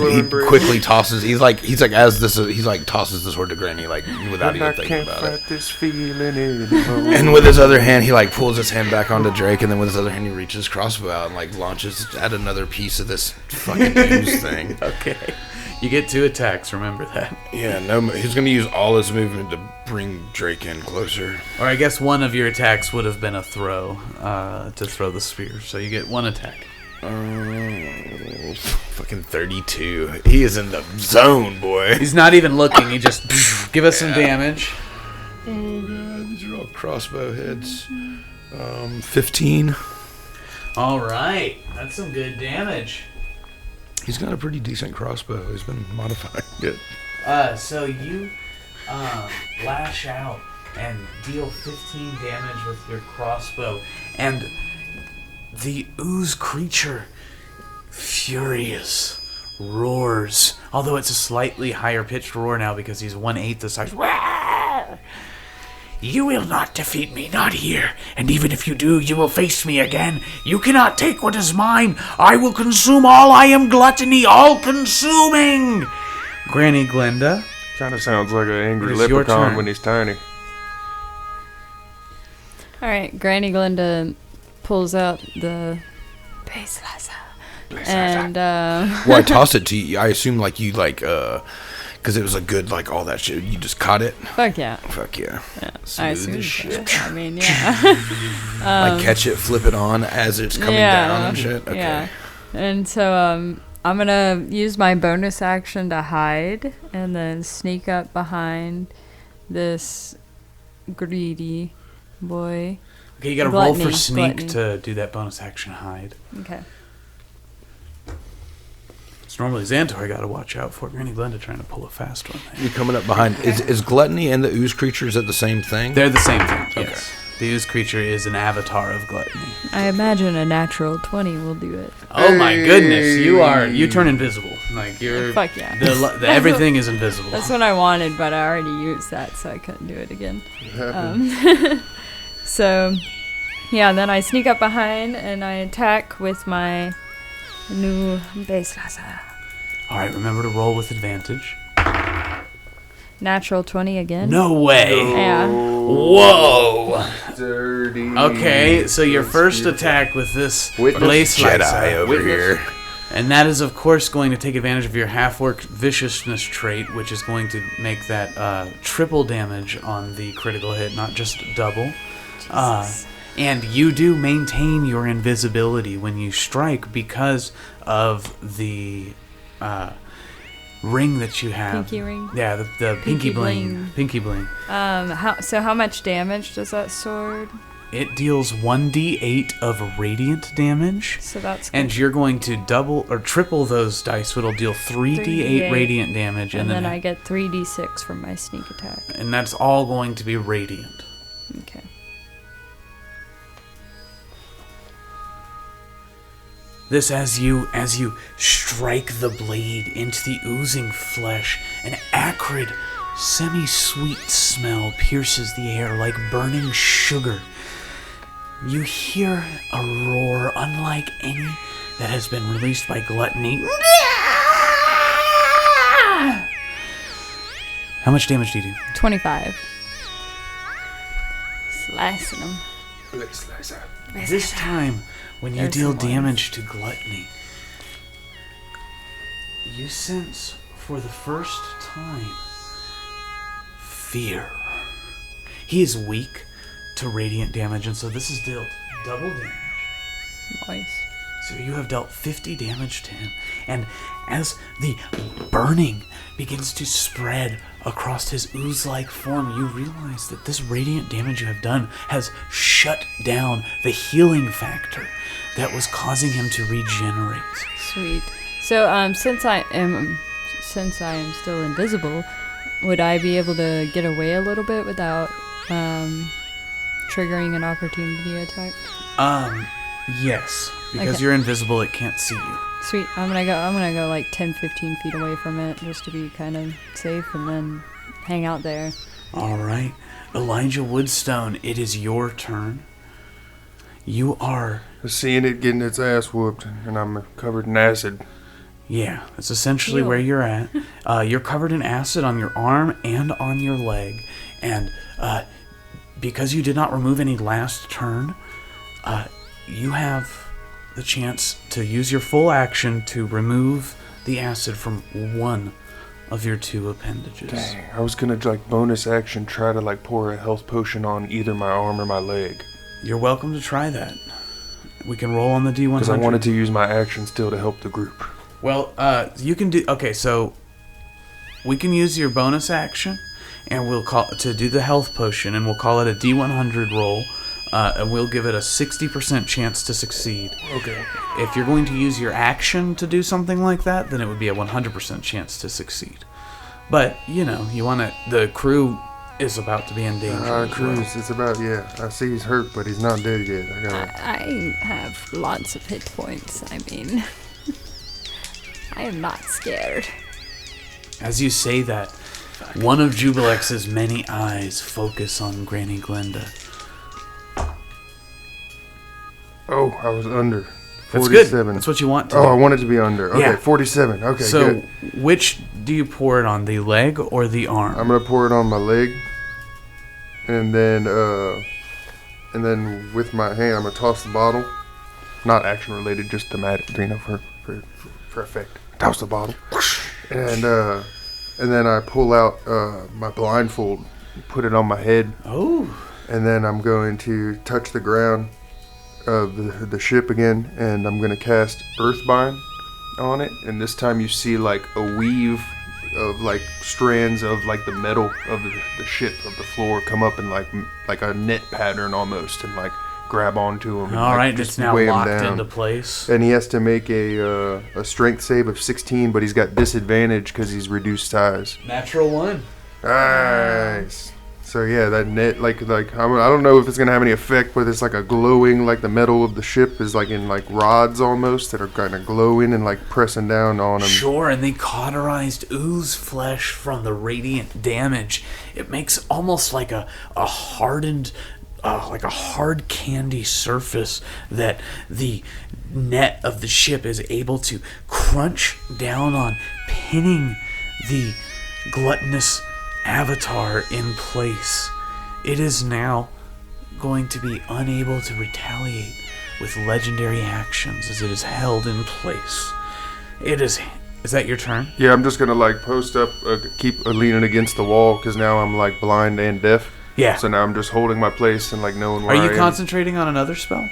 quickly tosses... He's like tosses the sword to Granny, like, without even thinking about it.
This feeling anymore.
And with his other hand, he like pulls his hand back onto Drake, and then with his other hand, he reaches his crossbow out and like launches at another piece of this fucking ooze thing.
Okay. You get 2 attacks, remember that.
Yeah, no, he's going to use all his movement to bring Drake in closer.
Or I guess one of your attacks would have been a throw, to throw the spear. So you get 1 attack.
Fucking 32. He is in the zone, boy.
He's not even looking. He just give us some damage.
Oh god, these are all crossbow hits. 15.
All right, that's some good damage.
He's got a pretty decent crossbow. He's been modifying it.
So you lash out and deal 15 damage with your crossbow, and the ooze creature, furious, roars. Although it's a slightly higher pitched roar now because he's 1/8 the size. Rawr! You will not defeat me, not here. And even if you do, you will face me again. You cannot take what is mine. I will consume all. I am gluttony, all-consuming. Granny Glenda.
Kind of sounds like an angry
It is your
leprechaun
turn.
when he's tiny.
All right, Granny Glenda pulls out the base laser. And
Well, I toss it to you. I assume like you like Because it was a good, like, all that shit. You just caught it.
Fuck yeah.
Fuck yeah.
I
Smooth
assume
as shit.
so. I mean, yeah.
Like, catch it, flip it on as it's coming down and shit? Okay.
Yeah. And so, I'm going to use my bonus action to hide and then sneak up behind this greedy boy.
Okay, you gotta roll for
Gluttony,
sneak
gluttony.
to do that bonus action hide.
Okay.
It's normally Xantor I gotta watch out for. Granny Glenda trying to pull a fast one there.
You're coming up behind. Is Gluttony and the ooze creature, is that the same thing?
They're the same thing,
Okay.
yes. The ooze creature is an avatar of gluttony.
I imagine a natural 20 will do it.
Oh my goodness, you turn invisible. Like, you're...
Fuck yeah.
Everything is invisible.
That's what I wanted, but I already used that, so I couldn't do it again.
It happened.
So, yeah, then I sneak up behind and I attack with my new base laser.
Alright, remember to roll with advantage.
Natural 20 again.
No way!
Yeah.
Whoa!
Dirty.
Okay, so your first attack with this
Witness
blaze
Jedi
slicer,
over here.
and that is of course going to take advantage of your half-orc viciousness trait, which is going to make that triple damage on the critical hit, not just double. And you do maintain your invisibility when you strike because of the ring that you have.
Pinky ring?
Yeah, the pinky bling. Pinky bling.
How much damage does that sword?
It deals 1d8 of radiant damage.
So that's
And you're going to double or triple those dice, so it'll deal 3d8
3d8
radiant damage,
and then I get 3d6 from my sneak attack.
and that's all going to be radiant.
Okay.
This as you strike the blade into the oozing flesh, an acrid, semi-sweet smell pierces the air like burning sugar. You hear a roar unlike any that has been released by gluttony. How much damage do you do?
25. Slicing them.
This time, when you
There's
deal
some ones.
damage to gluttony, you sense for the first time fear. He is weak to radiant damage, and so this is dealt double damage.
Nice.
So you have dealt 50 damage to him, and as the burning begins to spread across his ooze-like form, you realize that this radiant damage you have done has shut down the healing factor that was causing him to regenerate.
Sweet. So, since I am still invisible, would I be able to get away a little bit without triggering an opportunity attack?
Yes, because
Okay.
you're invisible, it can't see you.
Sweet. I'm gonna go like 10-15 feet away from it just to be kind of safe, and then hang out there.
All right, Elijah Woodstone, it is your turn. You are,
Seeing it getting its ass whooped, and I'm covered in acid.
yeah, that's essentially
Ew.
where you're at. You're covered in acid on your arm and on your leg, and because you did not remove any last turn, you have the chance to use your full action to remove the acid from one of your two appendages.
Dang, I was gonna like bonus action try to like pour a health potion on either my arm or my leg.
You're welcome to try that. We can roll on the D100.
Because I wanted to use my action still to help the group.
Well, you can do... Okay, so we can use your bonus action, and we'll call to do the health potion, and we'll call it a D100 roll, and we'll give it a 60% chance to succeed.
Okay.
If you're going to use your action to do something like that, then it would be a 100% chance to succeed. But, you know, you want to... The crew is about to be in danger. as well.
Cruz, it's about, yeah. I see he's hurt, but he's not dead yet. I gotta...
I have lots of hit points. I mean, I am not scared.
As you say that, one of Jubilex's many eyes focus on Granny Glenda.
Oh, I was under.
That's good.
47.
That's what you want to
Oh,
do.
I wanted to be under. Okay,
Yeah.
47. Okay,
So,
good.
which do you pour it on, the leg or the arm?
I'm gonna pour it on my leg, and then with my hand, I'm gonna toss the bottle. Not action related, just thematic, you know, for effect. Toss the bottle, and and then I pull out my blindfold, put it on my head,
Oh.
and then I'm going to touch the ground of the ship again, and I'm going to cast Earthbind on it. And this time you see like a weave of like strands of like the metal of the ship, of the floor, come up in like a net pattern almost, and like grab onto him.
All
and,
right,
just
it's now
weigh him
locked
down.
into place.
And he has to make a strength save of 16, but he's got disadvantage because he's reduced size.
Natural 1.
Nice. So yeah, that net, like I don't know if it's gonna have any effect, but it's like a glowing, like the metal of the ship is like in like rods almost that are kind of glowing and like pressing down on him.
Sure, and the cauterized ooze flesh from the radiant damage. It makes almost like a hardened, like a hard candy surface that the net of the ship is able to crunch down on, pinning the gluttonous avatar in place. It is now going to be unable to retaliate with legendary actions as it is held in place. It is that your turn?
Yeah, I'm just gonna like post up, keep leaning against the wall because now I'm like blind and deaf.
Yeah.
So now I'm just holding my place and like knowing where
Are
I
you
am.
concentrating on another spell?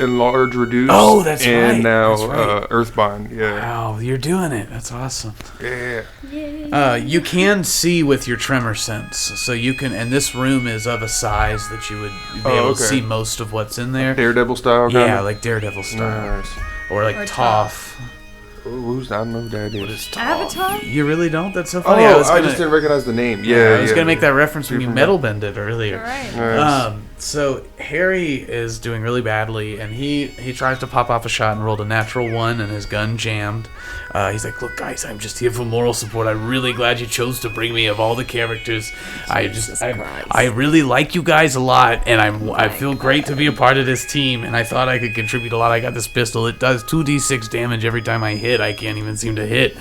Enlarge, reduce.
Oh, that's right.
And now
That's right.
Earthbind. Yeah.
Wow, you're doing it. That's awesome.
Yeah.
You can see with your tremor sense, so you can. And this room is of a size that you would be able to see most of what's in there.
Daredevil style. Kinda?
Yeah, like Daredevil style,
Nice.
or like
Or
Toph.
I don't know who that is.
Avatar?
You really don't? That's so funny.
Oh,
I
just didn't recognize the name. Yeah,
I was gonna make that reference when you
Different
metal bended earlier.
Alright.
Nice.
So Harry is doing really badly, and he tries to pop off a shot and rolled a natural 1, and his gun jammed. He's like, "Look, guys, I'm just here for moral support. I'm really glad you chose to bring me. Of all the characters, I really like you guys a lot, and I feel great to be a part of this team. And I thought I could contribute a lot. I got this pistol. It does 2d6 damage every time I hit. I can't even seem to hit.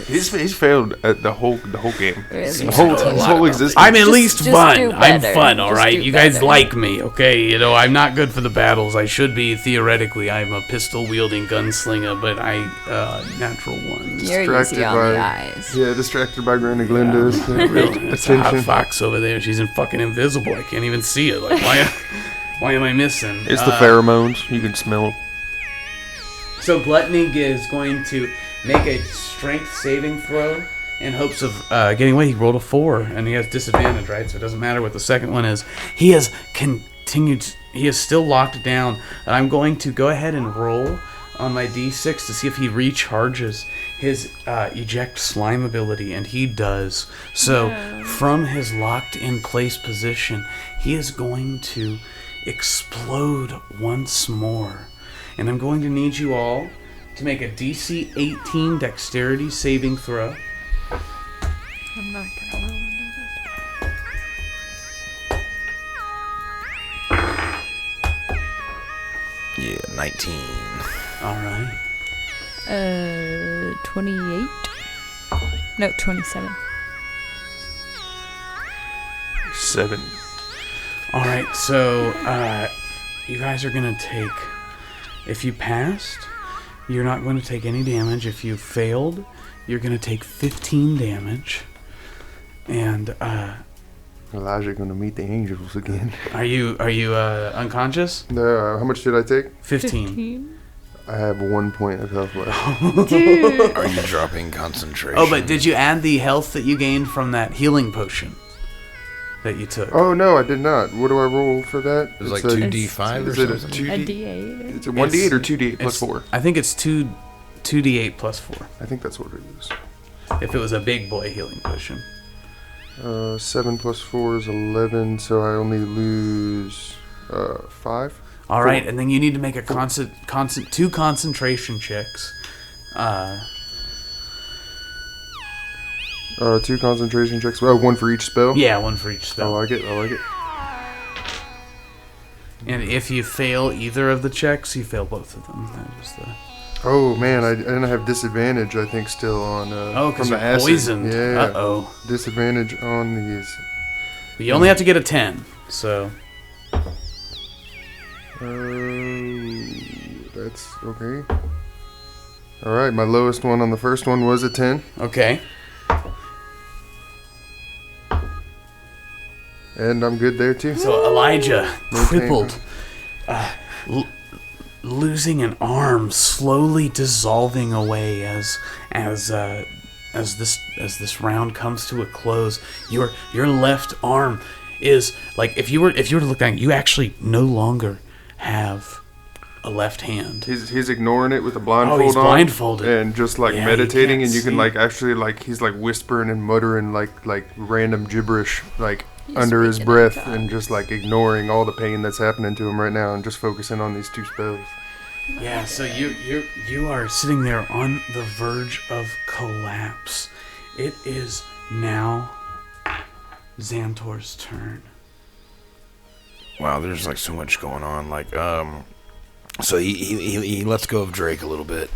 He's failed at the whole game.
Really?
His whole existence.
I'm at
Just-
least
just
fun.
do
I'm
better.
fun, all
Just
right?
do
You guys
better.
like me, okay? You know, I'm not good for the battles. I should be, theoretically. I'm a pistol-wielding gunslinger, but natural 1.
You're
Distracted
easy on
by-
the eyes.
Yeah, distracted by Granny Glinda's
It's a hot
attention.
fox over there. She's fucking invisible. I can't even see her. Like, why am I missing?
It's the pheromones. You can smell it.
So Gluttony is going to make a strength saving throw in hopes of getting away. He rolled a 4, and he has disadvantage, right? So it doesn't matter what the second one is. He has continued. He is still locked down, and I'm going to go ahead and roll on my d6 to see if he recharges his eject slime ability, and he does. So from his locked in place position, he is going to explode once more. And I'm going to need you all to make a DC 18 dexterity saving throw.
I'm not gonna roll
Yeah, 19.
All right.
28? No, 27.
7.
All right. So you guys are going to take... If you passed, you're not going to take any damage. If you failed, you're going to take 15 damage. And
Elijah gonna meet the angels again.
are you unconscious?
How much did I take?
15.
I have 1 point of health left.
Dude.
Are you dropping concentration?
Oh, but did you add the health that you gained from that healing potion that you took?
Oh no, I did not. What do I roll for that?
It was like
a-
2d5 or
Is it a
something?
2d?
A D8.
It's a 1d8 or 2d8 plus
It's-
4.
I think it's 2d8 plus 4.
I think that's what it is.
If it was a big boy healing potion.
7 plus 4 is 11, so I only lose 5.
All right, and then you need to make a two concentration checks.
2 concentration checks. Oh, 1 for each spell.
Yeah, one for each
I
spell.
like it. I like it.
And if you fail either of the checks, you fail both of them. That was the...
Oh man, I didn't have disadvantage. I think still on
because
from
you're
the acid.
poisoned.
Yeah.
Uh-oh.
Disadvantage on these.
But you only have to get a 10, so...
That's okay. All right, my lowest one on the first one was a 10.
Okay.
And I'm good there too.
So Elijah,
No
crippled, losing an arm, slowly dissolving away as this round comes to a close. Your left arm is like if you were to look at it, you actually no longer have a left hand.
He's ignoring it with a blindfold
he's
on.
blindfolded.
And just like
Yeah,
meditating,
you
and you can
can't
like actually like he's like whispering and muttering like random gibberish like
He's
under his
speaking in
breath
tongues.
and just like ignoring all the pain that's happening to him right now and just focusing on these 2 spells.
Yeah, so you are sitting there on the verge of collapse. It is now Xantor's turn.
Wow, there's like so much going on. Like, so he lets go of Drake a little bit,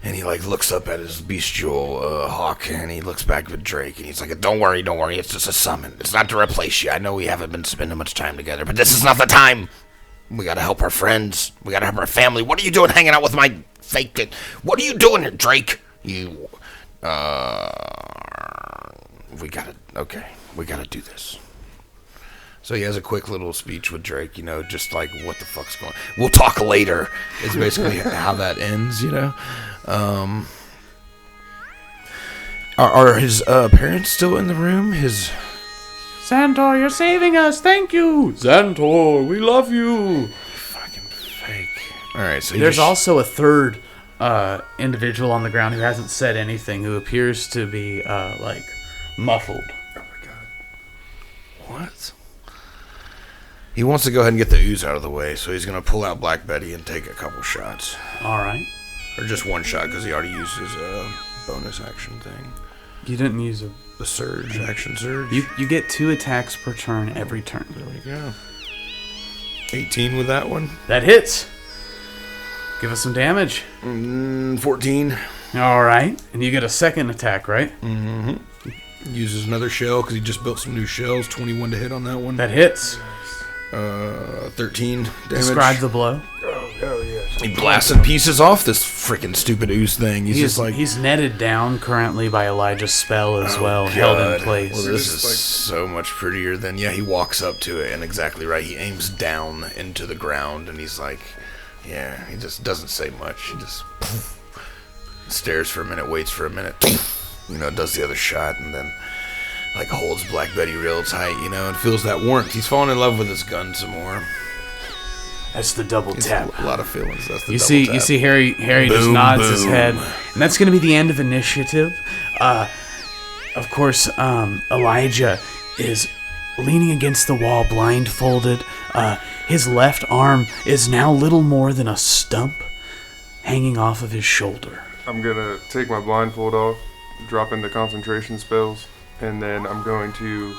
and he like looks up at his bestial hawk, and he looks back at Drake, and he's like, don't worry, it's just a summon. It's not to replace you. I know we haven't been spending much time together, but this is not the time. We gotta help our friends. We gotta help our family. What are you doing hanging out with my fake kid? What are you doing here, Drake? We gotta do this. So he has a quick little speech with Drake, just like, what the fuck's going on? We'll talk later, is basically how that ends, Are his parents still in the room?
Xantor, you're saving us. Thank you. Xantor, we love you.
Fucking fake. Alright, so
There's also a third individual on the ground who hasn't said anything, who appears to be like muffled.
Oh my god.
What? He wants to go ahead and get the ooze out of the way, so he's going to pull out Black Betty and take a couple shots.
All right.
Or just one shot, because he already used his bonus action thing.
You didn't use
The surge, action surge.
You get 2 attacks per turn every turn.
There we go. 18 with that one.
That hits. Give us some damage.
14.
All right. And you get a second attack, right?
Mm-hmm. Uses another shell, because he just built some new shells. 21 to hit on that one.
That hits.
13 damage.
Describe the blow.
Oh hell yes.
He blasting pieces off this freaking stupid ooze thing.
He's netted down currently by Elijah's spell as well, held in place.
Well, this is so much prettier than... Yeah, he walks up to it, and exactly right. He aims down into the ground, and he's like... Yeah, he just doesn't say much. He just... stares for a minute, waits for a minute. Does the other shot, and then... like holds Black Betty real tight, and feels that warmth. He's fallen in love with his gun some more.
That's the double tap.
A lot of feelings. That's the
You
double
see,
tap.
you see, Harry just
Boom,
nods his
boom.
head, and that's going to be the end of initiative. Of course, Elijah is leaning against the wall, blindfolded. His left arm is now little more than a stump hanging off of his shoulder.
I'm gonna take my blindfold off, drop in the concentration spells, and then I'm going to,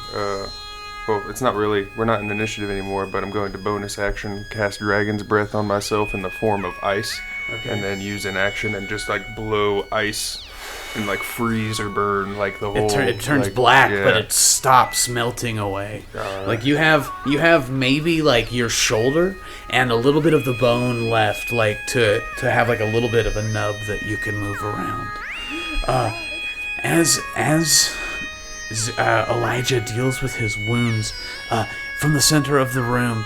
it's not really, we're not in initiative anymore, but I'm going to bonus action cast Dragon's Breath on myself in the form of ice, and then use an action and just like blow ice and like freeze or burn like the whole...
It turns
like,
black,
yeah.
but it stops melting away. Like you have maybe like your shoulder and a little bit of the bone left, like to have like a little bit of a nub that you can move around. As Elijah deals with his wounds, from the center of the room,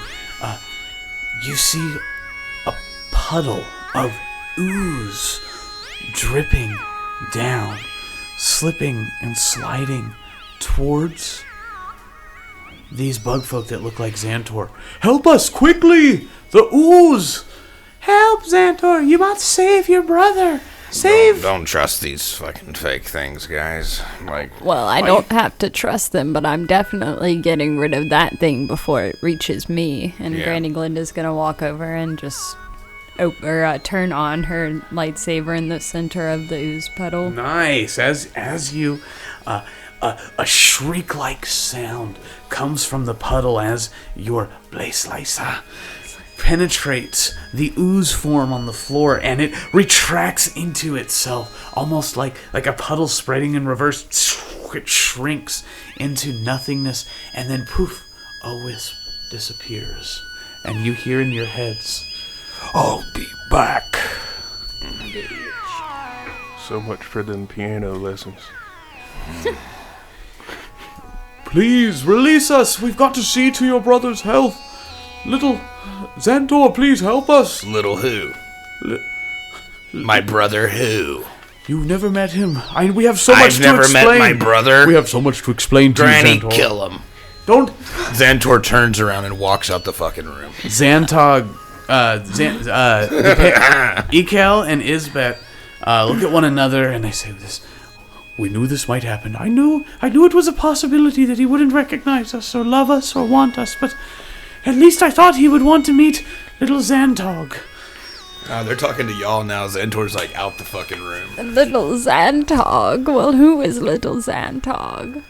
you see a puddle of ooze dripping down, slipping and sliding towards these bug folk that look like Xantor. Help us quickly! The ooze! Help, Xantor! You must save your brother! Save!
Don't trust these fucking fake things, guys.
Well, I don't have to trust them, but I'm definitely getting rid of that thing before it reaches me. And
Yeah.
Granny Glinda's gonna walk over and just turn on her lightsaber in the center of the ooze puddle.
Nice. As you, a shriek-like sound comes from the puddle as your blade slicer penetrates the ooze form on the floor, and it retracts into itself, almost like a puddle spreading in reverse. It shrinks into nothingness, and then poof, a wisp disappears, and you hear in your heads, "I'll be back."
So much for them piano lessons.
Please, release us. We've got to see to your brother's health. Little Xxzantor, please help us.
Little who? My brother who?
You've never met him. We have so much to explain.
I've never met my brother.
We have so much to explain to
Granny,
you, Xxzantor.
kill him.
Don't.
Xxzantor turns around and walks out the fucking room.
Xantog, Ekel and Isbet look at one another and they say this. We knew this might happen. I knew it was a possibility that he wouldn't recognize us or love us or want us, but at least I thought he would want to meet little Xantog.
They're talking to y'all now. Xantor's like out the fucking room.
Little Xantog. Well, who is little Xantog?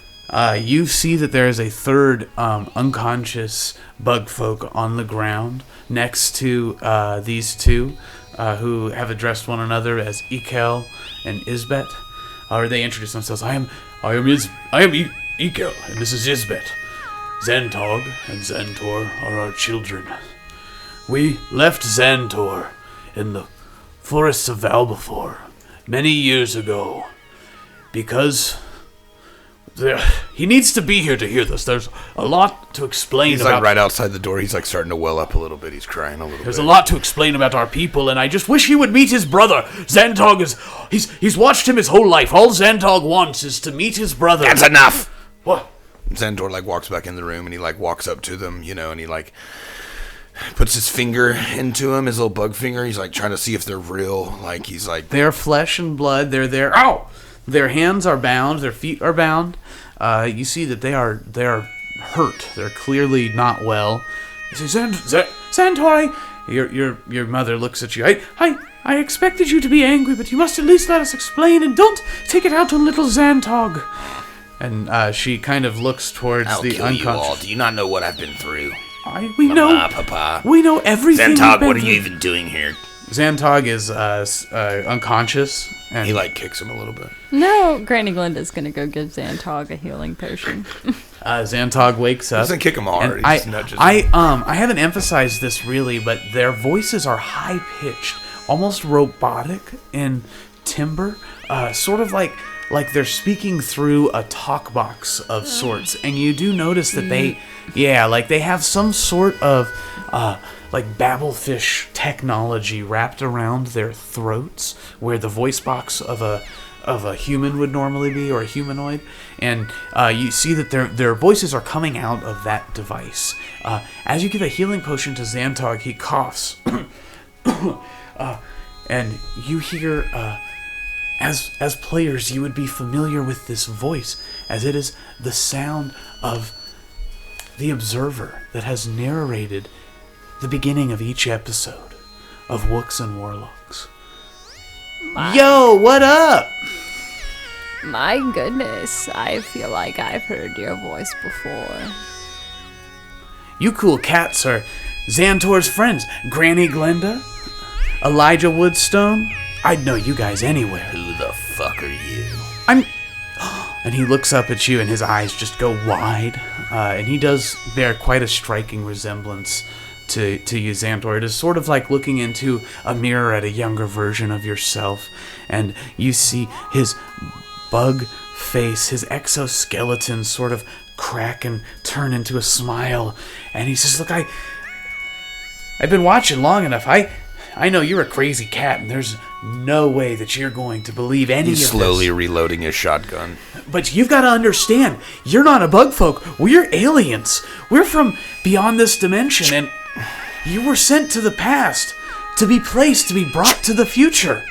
You see that there is a third unconscious bug folk on the ground next to these two who have addressed one another as Ekel and Isbet. Or they introduce themselves. I am Ekel, and this is Isbet. Xantog and Xantor are our children. We left Xantor in the forests of Valbafor many years ago because he needs to be here to hear this. There's a lot to explain
He's
about.
like right outside the door. He's like starting to well up a little bit. He's crying a little bit.
There's a lot to explain about our people, and I just wish he would meet his brother. Xantog he's watched him his whole life. All Xantog wants is to meet his brother.
That's enough!
What?
Xantor like walks back in the room and he like walks up to them, and he like puts his finger into him, his little bug finger. He's like trying to see if they're real. Like he's like,
they're flesh and blood. They're there. Ow! Their hands are bound. Their feet are bound. You see that they are hurt. They're clearly not well. You say, Xantor, your mother looks at you. I expected you to be angry, but you must at least let us explain, and don't take it out on little Xantog. And she kind of looks towards
I'll
the
kill
unconscious.
you all. Do you not know what I've been through?
We know.
Mama, Papa.
We know everything.
Xantog, what are you even doing here?
Xantog is unconscious, and
He like kicks him a little bit.
No, Granny Glinda's gonna go give Xantog a healing potion.
Xantog wakes up.
Doesn't kick him hard.
And
He just nudges him.
I haven't emphasized this really, but their voices are high pitched, almost robotic in timbre, sort of like they're speaking through a talk box of sorts. And you do notice that they have some sort of like babblefish technology wrapped around their throats, where the voice box of a human would normally be, or a humanoid, and you see that their voices are coming out of that device. As you give a healing potion to Xantog, he coughs, and you hear, as players, you would be familiar with this voice, as it is the sound of the observer that has narrated the beginning of each episode of Wooks and Warlocks. Yo, what up?
My goodness, I feel like I've heard your voice before.
You cool cats are Xantor's friends. Granny Glenda, Elijah Woodstone. I'd know you guys anywhere.
Who the fuck are you?
And he looks up at you and his eyes just go wide. And he does bear quite a striking resemblance to you, Xantor. It is sort of like looking into a mirror at a younger version of yourself. And you see his bug face, his exoskeleton sort of crack and turn into a smile. And he says, look, I've been watching long enough. I know you're a crazy cat, and there's no way that you're going to believe any of this.
He's slowly reloading his shotgun.
But you've got to understand, you're not a bug folk. We're aliens. We're from beyond this dimension, and you were sent to the past to be placed, to be brought to the future.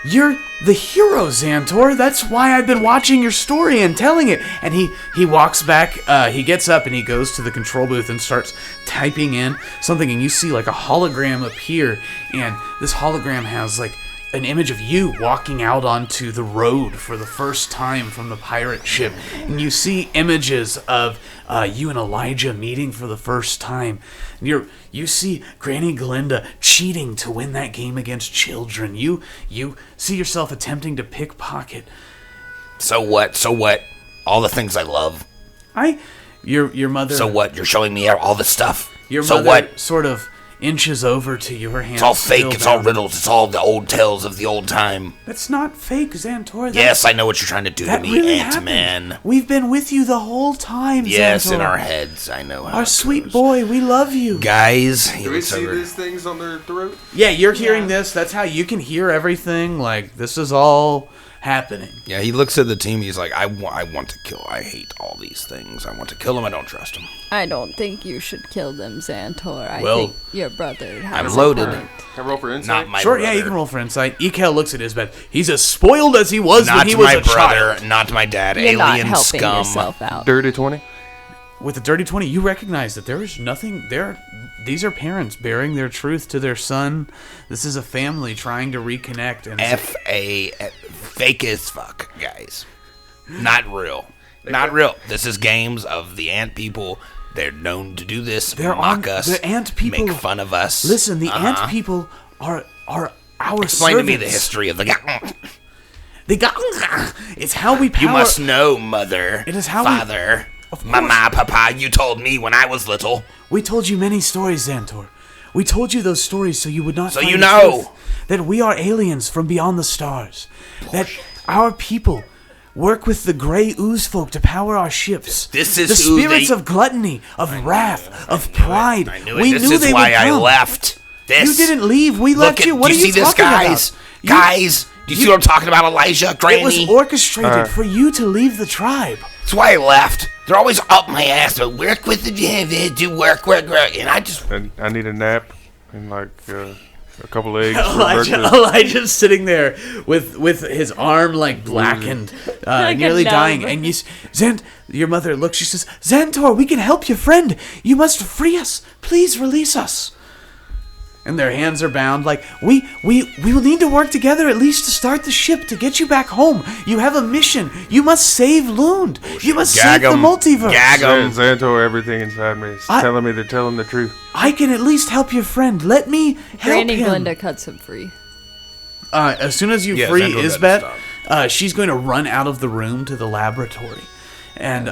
You're the hero, Xantor. That's why I've been watching your story and telling it. And he walks back, he gets up and he goes to the control booth and starts typing in something, and you see like a hologram appear, and this hologram has like an image of you walking out onto the road for the first time from the pirate ship. And you see images of you and Elijah meeting for the first time. You see Granny Glinda cheating to win that game against children. You see yourself attempting to pickpocket.
So what? All the things I love.
Your mother.
So what? You're showing me all the stuff.
Your
so
mother
what?
sort of inches over to your hand.
It's all fake. It's all riddles. It's all the old tales of the old time.
That's not fake, Xantor.
Yes, I know what you're trying to do to me,
really
Ant-Man.
happened. We've been with you the whole time,
Yes,
Xantor.
in our heads. I know how
Our
it
sweet
goes.
boy, we love you.
Guys, he
Do we
looks
see
over.
these things on their throat?
Yeah, you're hearing this. That's how you can hear everything. Like, this is all happening.
Yeah, he looks at the team. He's like, I want to kill. I hate all these things. I want to kill them. I don't trust them.
I don't think you should kill them, Xantor. I
Well,
think your brother has
I'm
a
loaded.
point.
Can I roll for insight?
Not my
Sure,
brother.
yeah, you can roll for insight. Ekel looks at his bed. He's as spoiled as he was
Not
when he was
my
a
brother,
child.
not my dad.
You're not
Alien
helping
scum.
yourself out.
Dirty 20.
With a dirty 20, you recognize that there is nothing there. These are parents bearing their truth to their son. This is a family trying to reconnect. And
Fake as fuck, guys. Not real. Not real. This is games of the ant people. They're known to do this.
They're
mock
on-
us.
the ant people-
Make fun of us.
listen, the ant people are our
Explain to me the
servants.
history of the guy.
They got. It's how we power.
You must know, mother.
It is how we-
Father.
Of course.
Mama, papa, you told me when I was little.
We told you many stories, Xantor. We told you those stories so you would not.
So
find
you
the
know.
truth. That we are aliens from beyond the stars. That our people work with the gray ooze folk to power our ships.
This is
the
who
spirits
they-
of gluttony, of wrath, of pride.
I knew it.
We
This
knew
is
they
why
would
I
come.
left. This.
You didn't leave. We
Look
left
at,
you. What
do
are
you
you
see this,
talking
guys?
about? You-
Guys, do you see what I'm talking about, Elijah? Granny?
It was orchestrated for you to leave the tribe.
That's why I left. They're always up my ass. But work with the do work. And I just
And I need a nap and like a couple eggs for
Elijah,
breakfast.
Elijah's sitting there with his arm like blackened,
Like a
nearly
numb.
dying. And your mother looks. She says, "Xantor, we can help you, friend. You must free us. Please release us." And their hands are bound. Like we will need to work together at least to start the ship to get you back home. You have a mission. You must save Lund. You must save the multiverse.
Gag 'em.
Xantor, everything inside me is telling me they're telling the truth.
I can at least help your friend. Let me help
Granny
him.
Glinda cuts him free.
As soon as you
Yeah,
free
Xantor
Isbeth,
doesn't
she's going to run out of the room to the laboratory. And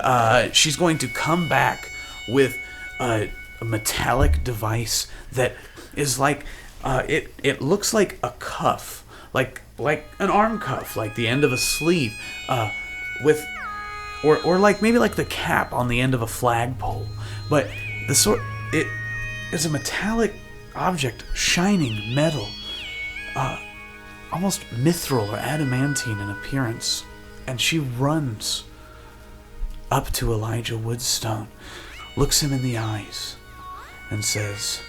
she's going to come back with a metallic device that is like, it looks like a cuff, like an arm cuff, like the end of a sleeve, with, or like maybe like the cap on the end of a flagpole. But it is a metallic object, shining metal, almost mithril or adamantine in appearance. And she runs up to Elijah Woodstone, looks him in the eyes, and says,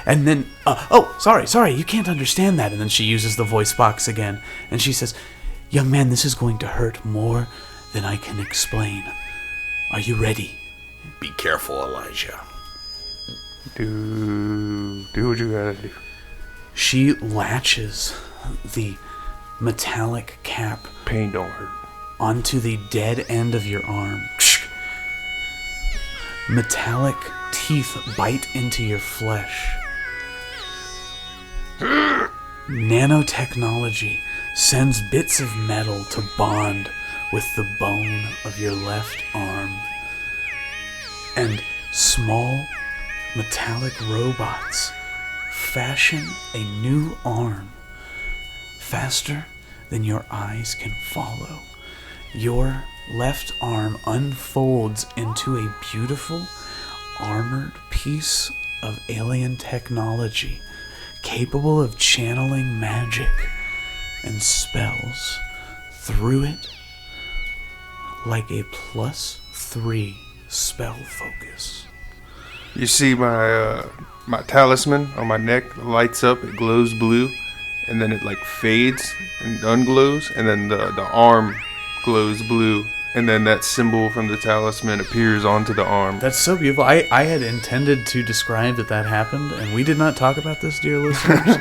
and then, sorry, you can't understand that. And then she uses the voice box again, and she says, "Young man, this is going to hurt more than I can explain. Are you ready?"
be careful, Elijah.
Do what you gotta do.
She latches the metallic cap
Pain don't hurt.
onto the dead end of your arm. Metallic teeth bite into your flesh. Nanotechnology sends bits of metal to bond with the bone of your left arm. And small metallic robots fashion a new arm faster than your eyes can follow. Your left arm unfolds into a beautiful armored piece of alien technology capable of channeling magic and spells through it like a +3 spell focus.
You see my my talisman on my neck lights up, it glows blue, and then it like fades and unglows, and then the arm glows blue, and then that symbol from the talisman appears onto the arm.
That's so beautiful. I had intended to describe that happened, and we did not talk about this, dear listeners,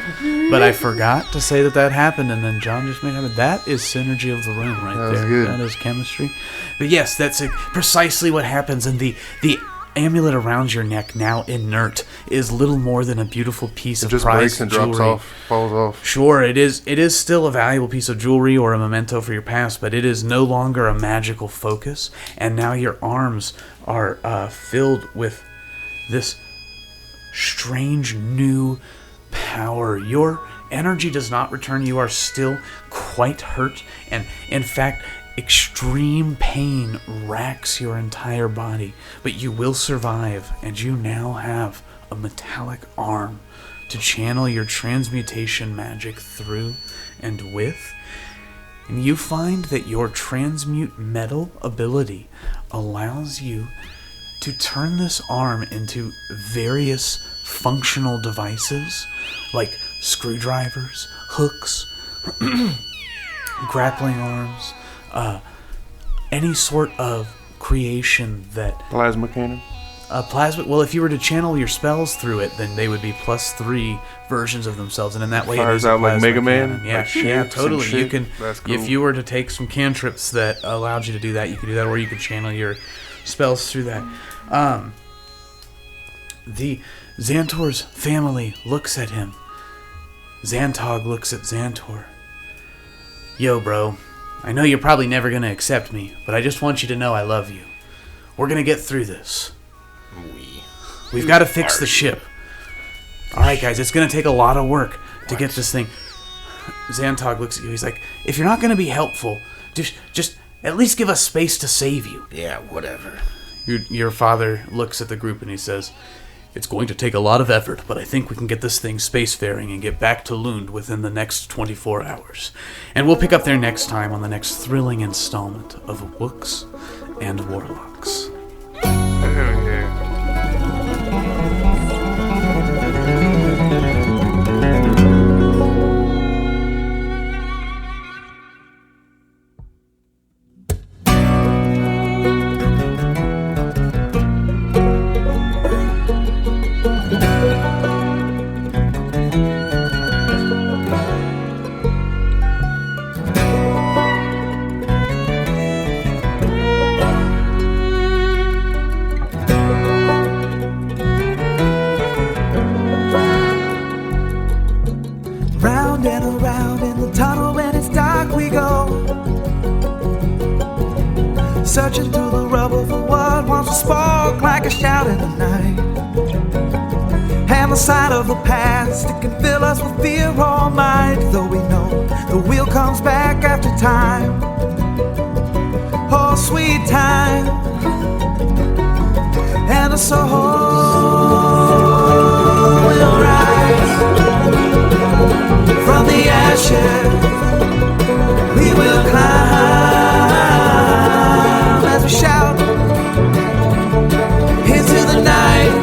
but I forgot to say that happened, and then John just made it happen. That is synergy of the room right
That was
there.
good.
That is chemistry. But yes, that's precisely what happens, and the amulet around your neck, now inert, is little more than a beautiful piece
It
of
just
prized
breaks and
jewelry.
drops off, falls off.
Sure, it is still a valuable piece of jewelry or a memento for your past, but it is no longer a magical focus, and now your arms are filled with this strange new power. Your energy does not return. You are still quite hurt, and in fact, extreme pain racks your entire body, but you will survive, and you now have a metallic arm to channel your transmutation magic through and with. And you find that your transmute metal ability allows you to turn this arm into various functional devices like screwdrivers, hooks, grappling arms, any sort of creation that...
Plasma cannon?
Plasma... Well, if you were to channel your spells through it, then they would be +3 versions of themselves, and in that way it is a
out like
plasma
Mega Man?
cannon. Yeah,
Like ships
yeah,
and
totally. You
shit?
can...
That's cool.
If you were to take some cantrips that allowed you to do that, you could do that, or you could channel your spells through that. The Xantor's family looks at him. Xantog looks at Xantor. Yo, bro. I know you're probably never going to accept me, but I just want you to know I love you. We're going to get through this. We've got to fix the ship. Alright, guys, it's going to take a lot of work to get this thing. Xantog looks at you. He's like, if you're not going to be helpful, just at least give us space to save you.
Yeah, whatever.
Your father looks at the group and he says, it's going to take a lot of effort, but I think we can get this thing spacefaring and get back to Lund within the next 24 hours. And we'll pick up there next time on the next thrilling installment of Wooks and Warlocks.
Hell yeah.
Round and around in the tunnel when it's dark we go, searching through the rubble for what once was spark like a shout in the night. And the sight of the past, it can fill us with fear all night, though we know the wheel comes back after time. Oh, sweet time. And the soul will rise from the ashes. We will climb as we shout into the night.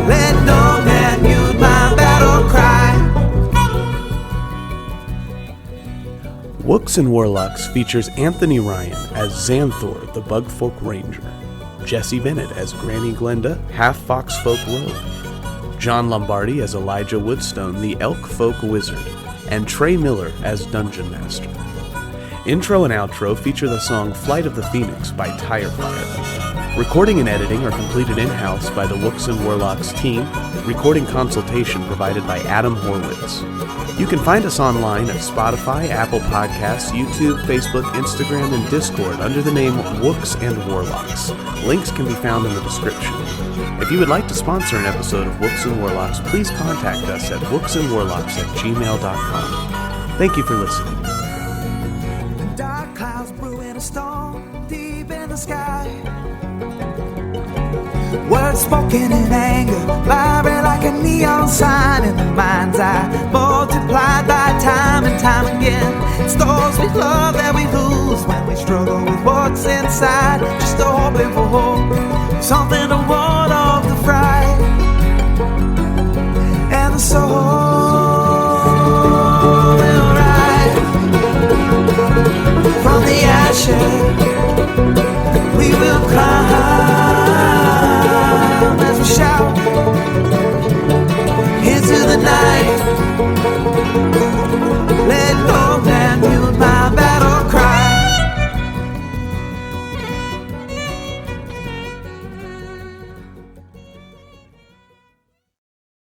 Let no man mute my battle cry.
Wooks and Warlocks features Anthony Ryan as Xantor, the Bugfolk Ranger, Jesse Bennett as Granny Glenda, half Foxfolk Rogue, John Lombardi as Elijah Woodstone, the Elk Folk Wizard, and Trey Miller as Dungeon Master. Intro and outro feature the song Flight of the Phoenix by Tirefire. Recording and editing are completed in-house by the Wooks and Warlocks team, recording consultation provided by Adam Horwitz. You can find us online at Spotify, Apple Podcasts, YouTube, Facebook, Instagram, and Discord under the name Wooks and Warlocks. Links can be found in the description. If you would like to sponsor an episode of Wooks and Warlocks, please contact us at wooksandwarlocks@gmail.com. Thank you for listening.
Dark clouds brewing a storm deep in the sky. Words spoken in anger, vibrant like a neon sign in the mind's eye, multiplied by time and time again. It's those we love that we lose when we struggle with what's inside, just hoping for hope, something to work